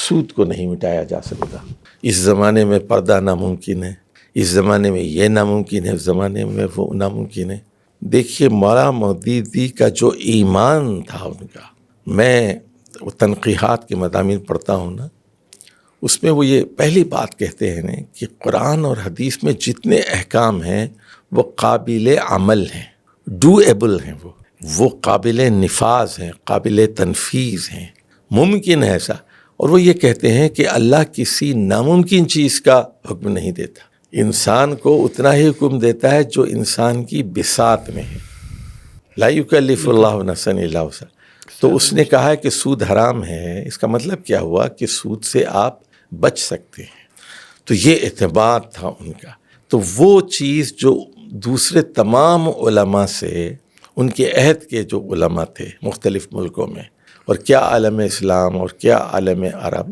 سود کو نہیں مٹایا جا سکتا، اس زمانے میں پردہ ناممکن ہے، اس زمانے میں یہ ناممکن ہے، اس زمانے میں وہ ناممکن ہے. دیکھیے مولانا مودودی کا جو ایمان تھا ان کا، میں وہ تنقیحات کے مضامین پڑھتا ہوں نا، اس میں وہ یہ پہلی بات کہتے ہیں نا کہ قرآن اور حدیث میں جتنے احکام ہیں وہ قابل عمل ہیں، ڈویبل ہیں، وہ قابل نفاذ ہیں، قابل تنفیذ ہیں، ممکن ہے ایسا. اور وہ یہ کہتے ہیں کہ اللہ کسی ناممکن چیز کا حکم نہیں دیتا، انسان کو اتنا ہی حکم دیتا ہے جو انسان کی بساط میں ہے. لا یکلف اللہ نفسا الا وسعہا. تو اس نے کہا ہے کہ سود حرام ہے، اس کا مطلب کیا ہوا کہ سود سے آپ بچ سکتے ہیں. تو یہ اعتبار تھا ان کا. تو وہ چیز جو دوسرے تمام علماء سے، ان کے عہد کے جو علماء تھے مختلف ملکوں میں، اور کیا عالم اسلام اور کیا عالم عرب،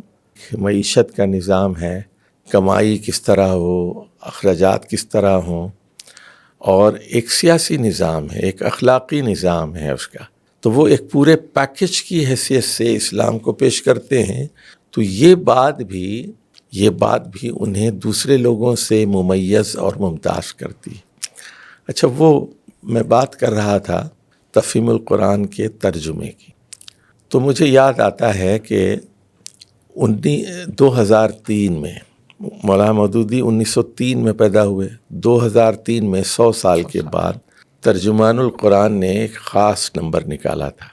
معیشت کا نظام ہے، کمائی کس طرح ہو، اخراجات کس طرح ہوں، اور ایک سیاسی نظام ہے، ایک اخلاقی نظام ہے اس کا. تو وہ ایک پورے پیکج کی حیثیت سے اسلام کو پیش کرتے ہیں. تو یہ بات بھی انہیں دوسرے لوگوں سے ممیز اور ممتاز کرتی. اچھا وہ میں بات کر رہا تھا تفہیم القرآن کے ترجمے کی، تو مجھے یاد آتا ہے کہ 2003 میں مولانا مودودی 1903 میں پیدا ہوئے، 2003 میں 100 سال کے بعد ترجمان القرآن نے ایک خاص نمبر نکالا تھا.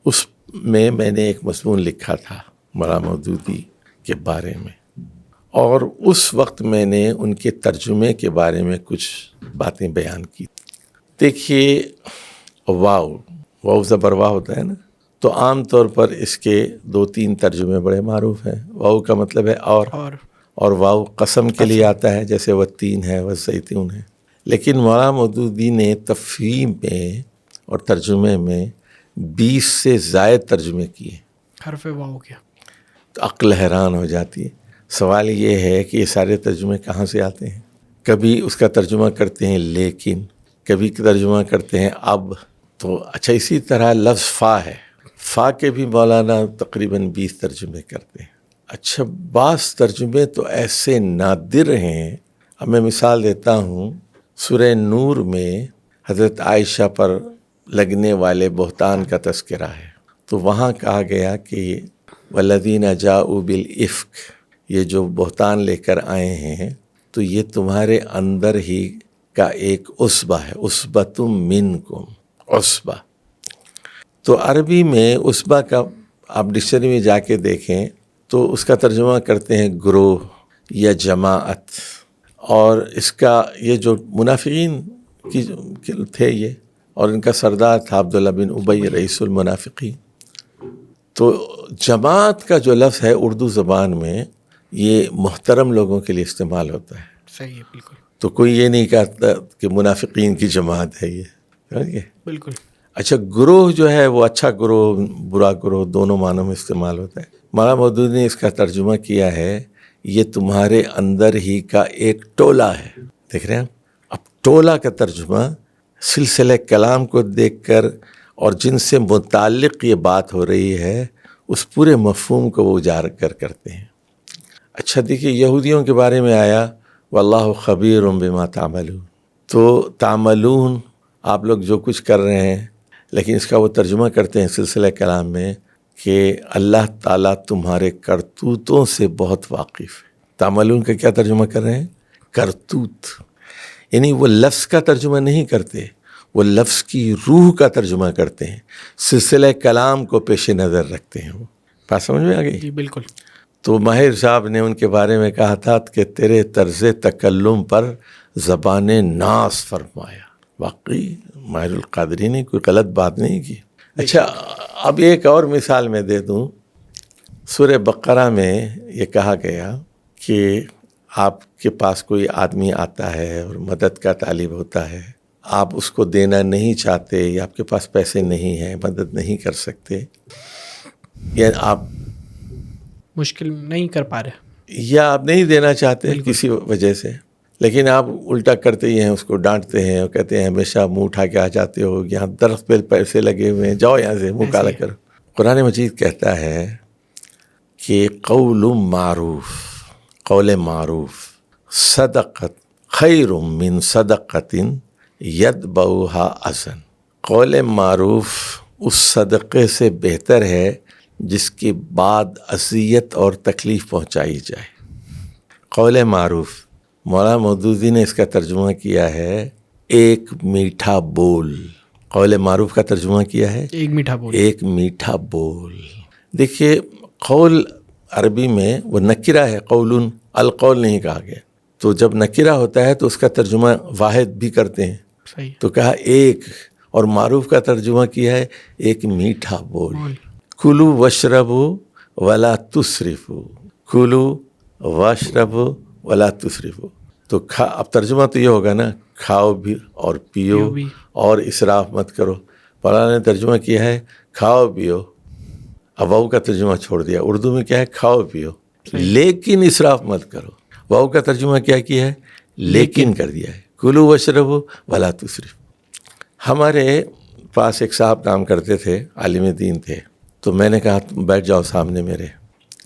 اس میں نے ایک مضمون لکھا تھا مولانا مودودی کے بارے میں، اور اس وقت میں نے ان کے ترجمے کے بارے میں کچھ باتیں بیان کی. دیکھیے واو زبر واو ہوتا ہے نا، تو عام طور پر اس کے 2-3 ترجمے بڑے معروف ہیں. واو کا مطلب ہے اور واو قسم کے لیے آتا ہے، جیسے والتین ہے، والزیتون ہے. لیکن مولانا مودودی نے تفہیم میں اور ترجمے میں 20 سے زائد ترجمے کیے. حرف واو کیا؟ تو عقل حیران ہو جاتی ہے. سوال یہ ہے کہ یہ سارے ترجمے کہاں سے آتے ہیں؟ کبھی اس کا ترجمہ کرتے ہیں لیکن، کبھی ترجمہ کرتے ہیں اب. تو اچھا اسی طرح لفظ فا ہے، فا کے بھی مولانا تقریباً 20 ترجمے کرتے ہیں. اچھا بعض ترجمے تو ایسے نادر ہیں. اب میں مثال دیتا ہوں، سورہ نور میں حضرت عائشہ پر لگنے والے بہتان کا تذکرہ ہے. تو وہاں کہا گیا کہ والذین جاؤوا بالافک، یہ جو بہتان لے کر آئے ہیں تو یہ تمہارے اندر ہی کا ایک عصبہ ہے، عصبۃ منکم، عصبہ. تو عربی میں عصبہ کا آپ ڈکشنری میں جا کے دیکھیں تو اس کا ترجمہ کرتے ہیں گروہ یا جماعت. اور اس کا یہ جو منافقین کی تھے یہ، اور ان کا سردار تھا عبداللہ بن ابی رئیس المنافقین. تو جماعت کا جو لفظ ہے اردو زبان میں یہ محترم لوگوں کے لیے استعمال ہوتا ہے. صحیح ہے، بالکل. تو کوئی یہ نہیں کہتا کہ منافقین کی جماعت ہے یہ. بالکل. اچھا، گروہ جو ہے وہ اچھا گروہ برا گروہ دونوں معنوں میں استعمال ہوتا ہے. مولانا مودودی نے اس کا ترجمہ کیا ہے یہ تمہارے اندر ہی کا ایک ٹولہ ہے. دیکھ رہے ہیں اب ٹولہ کا ترجمہ سلسلہ کلام کو دیکھ کر اور جن سے متعلق یہ بات ہو رہی ہے اس پورے مفہوم کو وہ اجاگر کرتے ہیں. اچھا دیکھیے، یہودیوں کے بارے میں آیا واللہ خبیر بما تعملون. تو تعملون آپ لوگ جو کچھ کر رہے ہیں، لیکن اس کا وہ ترجمہ کرتے ہیں سلسلہ کلام میں کہ اللہ تعالیٰ تمہارے کرتوتوں سے بہت واقف ہے. تعملون کا کیا ترجمہ کر رہے ہیں؟ کرتوت. یعنی وہ لفظ کا ترجمہ نہیں کرتے، وہ لفظ کی روح کا ترجمہ کرتے ہیں، سلسلہ کلام کو پیش نظر رکھتے ہیں. وہ بات سمجھ میں آ گئی؟ جی بالکل. تو ماہر صاحب نے ان کے بارے میں کہا تھا کہ تیرے طرز تکلم پر زبان ناز فرمایا. واقعی ماہر القادری نے کوئی غلط بات نہیں کی. اچھا، اب ایک اور مثال میں دے دوں. سورہ بقرہ میں یہ کہا گیا کہ آپ کے پاس کوئی آدمی آتا ہے اور مدد کا طالب ہوتا ہے، آپ اس کو دینا نہیں چاہتے یا آپ کے پاس پیسے نہیں ہیں، مدد نہیں کر سکتے، یا آپ مشکل نہیں کر پا رہے، یا آپ نہیں دینا چاہتے کسی وجہ سے، لیکن آپ الٹا کرتے ہی ہیں، اس کو ڈانٹتے ہیں اور کہتے ہیں ہمیشہ منہ اٹھا کے آ جاتے ہو، یہاں درخت پہ پیسے لگے ہوئے ہیں، جاؤ یہاں سے، منہ کالا کرو. قرآن مجید کہتا ہے کہ قول معروف، قول معروف، صدقت خیر من صدقت یتبعها اذى. قول معروف اس صدقے سے بہتر ہے جس کے بعد اذیت اور تکلیف پہنچائی جائے. قول معروف، مولانا مودودی نے اس کا ترجمہ کیا ہے ایک میٹھا بول. قول معروف کا ترجمہ کیا ہے ایک میٹھا بول. ایک میٹھا بول. دیکھیے، قول عربی میں وہ نکرہ ہے، قول، القول نہیں کہا گیا. تو جب نکرہ ہوتا ہے تو اس کا ترجمہ واحد بھی کرتے ہیں. صحیح. تو کہا ایک، اور معروف کا ترجمہ کیا ہے ایک میٹھا بول. کلو وشربو ولا تسرفو، کلو وشربو ولا تسرفو. تو اب ترجمہ تو یہ ہوگا نا، کھاؤ بھی اور پیو اور اسراف مت کرو. مولانا نے ترجمہ کیا ہے کھاؤ پیو، اب واؤ کا ترجمہ چھوڑ دیا. اردو میں کیا ہے؟ کھاؤ پیو لیکن اسراف مت کرو. واؤ کا ترجمہ کیا ہے؟ لیکن کر دیا ہے. کلو وشربو ولا تسرفو. ہمارے پاس ایک صاحب کام کرتے تھے، عالم دین تھے. تو میں نے کہا تم بیٹھ جاؤ سامنے، میرے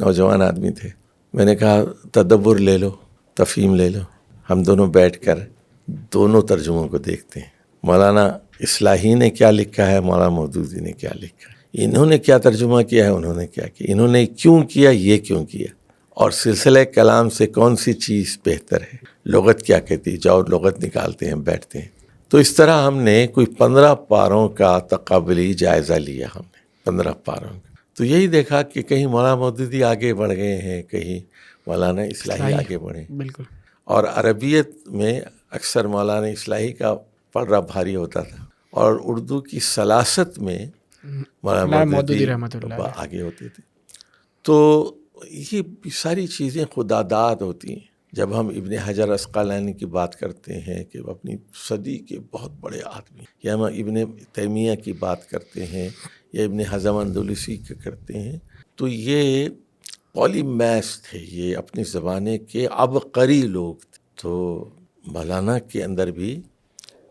نوجوان آدمی تھے. میں نے کہا تدبر لے لو، تفہیم لے لو. ہم دونوں بیٹھ کر دونوں ترجموں کو دیکھتے ہیں. مولانا اصلاحی نے کیا لکھا ہے، مولانا مودودی نے کیا لکھا ہے، انہوں نے کیا ترجمہ کیا ہے، انہوں نے کیا کیا، انہوں نے کیوں کیا، یہ کیوں کیا، اور سلسلہ کلام سے کون سی چیز بہتر ہے، لغت کیا کہتی. جاؤ لغت نکالتے ہیں، بیٹھتے ہیں. تو اس طرح ہم نے کوئی 15 پاروں کا تقابلی جائزہ لیا. ہم نے 15 پاروں کا. تو یہی دیکھا کہ کہیں مولانا مودودی آگے بڑھ گئے ہیں، کہیں مولانا اصلاحی آگے بڑھے. بالکل. اور عربیت میں اکثر مولانا اصلاحی کا پڑھنا بھاری ہوتا تھا، اور اردو کی سلاست میں مولانا مودودی رحمۃ اللہ آگے ہوتے تھے. تو یہ ساری چیزیں خداداد ہوتی ہیں. جب ہم ابن حجر عسقلانی کی بات کرتے ہیں کہ وہ اپنی صدی کے بہت بڑے آدمی، یا ہم ابن تیمیہ کی بات کرتے ہیں یا ابن حزم اندلسی کی کرتے ہیں، تو یہ پولی میث تھے، یہ اپنی زمانے کے عبقری لوگ تھے. تو مولانا کے اندر بھی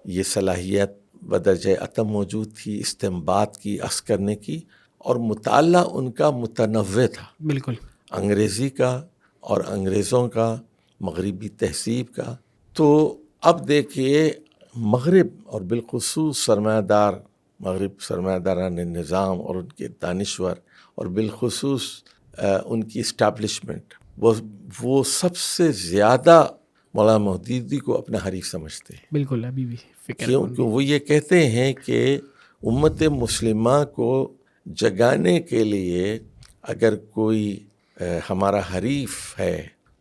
یہ صلاحیت بدرجہ اتم موجود تھی، استنباط کی، اخذ کرنے کی، اور مطالعہ ان کا متنوع تھا. بالکل. انگریزی کا اور انگریزوں کا، مغربی تہذیب کا. تو اب دیکھیے مغرب اور بالخصوص سرمایہ دار مغرب، سرمایہ داران نظام اور ان کے دانشور، اور بالخصوص ان کی اسٹیبلشمنٹ، وہ سب سے زیادہ مولانا مودودی کو اپنا حریف سمجھتے ہیں. بالکل ابھی بھی فکر کیونکہ وہ یہ کہتے ہیں کہ امت مسلمہ کو جگانے کے لیے اگر کوئی ہمارا حریف ہے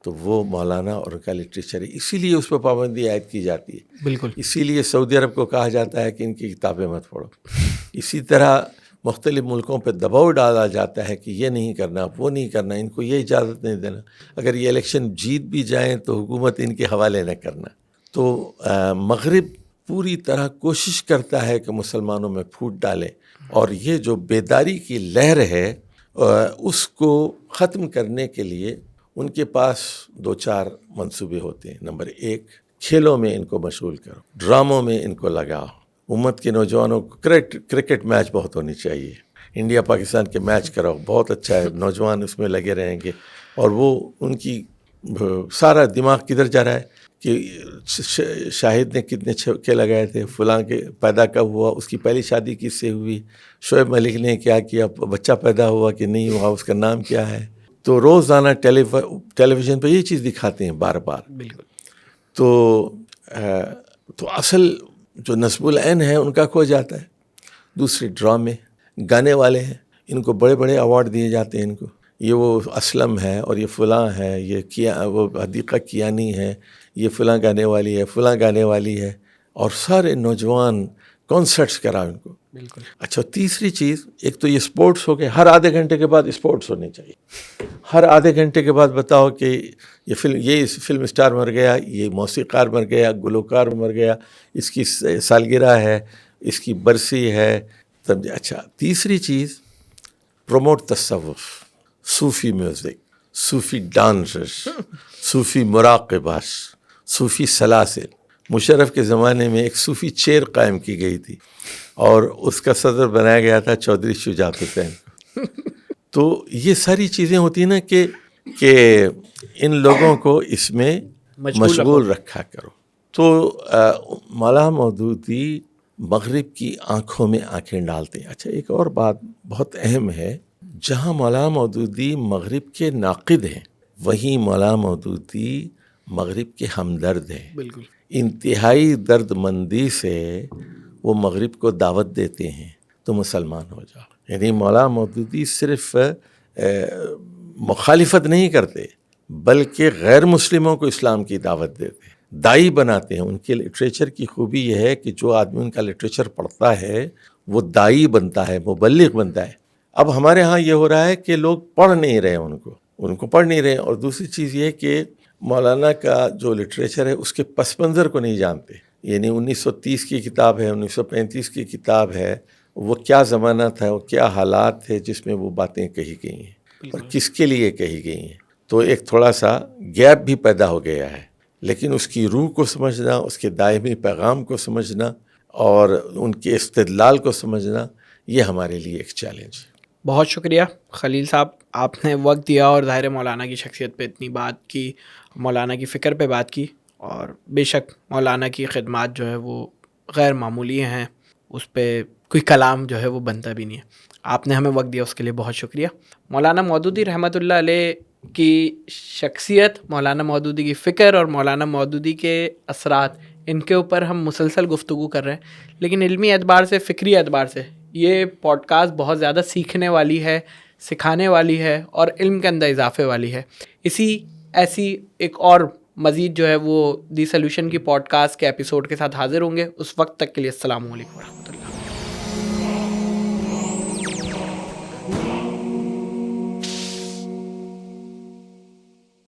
تو وہ مولانا اور ان کا لٹریچر ہے. اسی لیے اس پہ پابندی عائد کی جاتی ہے. بالکل. اسی لیے سعودی عرب کو کہا جاتا ہے کہ ان کی کتابیں مت پڑھو. اسی طرح مختلف ملکوں پہ دباؤ ڈالا جاتا ہے کہ یہ نہیں کرنا، وہ نہیں کرنا، ان کو یہ اجازت نہیں دینا. اگر یہ الیکشن جیت بھی جائیں تو حکومت ان کے حوالے نہ کرنا. تو مغرب پوری طرح کوشش کرتا ہے کہ مسلمانوں میں پھوٹ ڈالے، اور یہ جو بیداری کی لہر ہے اس کو ختم کرنے کے لیے ان کے پاس 2-4 منصوبے ہوتے ہیں. نمبر 1، کھیلوں میں ان کو مشغول کرو، ڈراموں میں ان کو لگاؤ. امت کے نوجوانوں کو کرکٹ میچ بہت ہونی چاہیے. انڈیا پاکستان کے میچ کراؤ، بہت اچھا ہے، نوجوان اس میں لگے رہیں گے. اور وہ ان کی سارا دماغ کدھر جا رہا ہے کہ شاہد نے کتنے چھکے لگائے تھے، فلاں کے پیدا کب ہوا، اس کی پہلی شادی کس سے ہوئی، شعیب ملک نے کیا کیا، بچہ پیدا ہوا کہ نہیں ہوا، اس کا نام کیا ہے. تو روزانہ ٹیلی ویژن پہ یہ چیز دکھاتے ہیں بار بار. بالکل. تو اصل جو نصب العین ہے ان کا کھو جاتا ہے. دوسرے ڈرامے، گانے والے ہیں، ان کو بڑے بڑے ایوارڈ دیے جاتے ہیں. ان کو یہ وہ اسلم ہے اور یہ فلاں ہے، یہ وہ حدیقہ کیانی ہے، یہ فلاں گانے والی ہے، فلاں گانے والی ہے، اور سارے نوجوان کانسرٹس کراؤ ان کو. بالکل. اچھا، تیسری چیز، ایک تو یہ اسپورٹس ہو گئے، ہر آدھے گھنٹے کے بعد اسپورٹس ہونے چاہیے. ہر آدھے گھنٹے کے بعد بتاؤ کہ یہ فلم اسٹار مر گیا، یہ موسیقار مر گیا، گلوکار مر گیا، اس کی سالگرہ ہے، اس کی برسی ہے. سمجھے؟ اچھا، تیسری چیز، پروموٹ تصوف، صوفی میوزک، صوفی ڈانسز، صوفی مراقبہ، صوفی سلاسل. مشرف کے زمانے میں ایک صوفی چیئر قائم کی گئی تھی اور اس کا صدر بنایا گیا تھا چودھری شجاعت حسین. تو یہ ساری چیزیں ہوتی ہیں نا کہ ان لوگوں کو اس میں مشغول رکھا کرو. تو مولانا مودودی مغرب کی آنکھوں میں آنکھیں ڈالتے ہیں. اچھا، ایک اور بات بہت اہم ہے، جہاں مولانا مودودی مغرب کے ناقد ہیں وہیں مولانا مودودی مغرب کے ہمدرد ہیں. بالکل. انتہائی درد مندی سے وہ مغرب کو دعوت دیتے ہیں تو مسلمان ہو جاؤ. یعنی مولانا مودودی صرف مخالفت نہیں کرتے بلکہ غیر مسلموں کو اسلام کی دعوت دیتے ہیں، دائی بناتے ہیں. ان کے لٹریچر کی خوبی یہ ہے کہ جو آدمی ان کا لٹریچر پڑھتا ہے وہ دائی بنتا ہے، مبلغ بنتا ہے. اب ہمارے ہاں یہ ہو رہا ہے کہ لوگ پڑھ نہیں رہے ان کو پڑھ نہیں رہے. اور دوسری چیز یہ کہ مولانا کا جو لٹریچر ہے اس کے پس منظر کو نہیں جانتے. یعنی 1930 کی کتاب ہے، 1935 کی کتاب ہے، وہ کیا زمانہ تھا، وہ کیا حالات تھے جس میں وہ باتیں کہی گئی ہیں اور کس کے لیے کہی گئی ہیں. تو ایک تھوڑا سا گیپ بھی پیدا ہو گیا ہے. لیکن اس کی روح کو سمجھنا، اس کے دائمی پیغام کو سمجھنا اور ان کے استدلال کو سمجھنا، یہ ہمارے لیے ایک چیلنج ہے. بہت شکریہ خلیل صاحب، آپ نے وقت دیا اور ظاہر مولانا کی شخصیت پہ اتنی بات کی، مولانا کی فکر پہ بات کی. اور بے شک مولانا کی خدمات جو ہے وہ غیر معمولی ہیں، اس پہ کوئی کلام جو ہے وہ بنتا بھی نہیں ہے. آپ نے ہمیں وقت دیا، اس کے لیے بہت شکریہ. مولانا مودودی رحمۃ اللہ علیہ کی شخصیت، مولانا مودودی کی فکر اور مولانا مودودی کے اثرات، ان کے اوپر ہم مسلسل گفتگو کر رہے ہیں. لیکن علمی اعتبار سے، فکری اعتبار سے یہ پوڈ کاسٹ بہت زیادہ سیکھنے والی ہے، سکھانے والی ہے اور علم کے اندر اضافے والی ہے. ایسی ایک اور مزید جو ہے وہ دی سلوشن کی پوڈ کاسٹ کے ایپیسوڈ کے ساتھ حاضر ہوں گے. اس وقت تک کے لیے السلام علیکم ورحمۃ اللہ.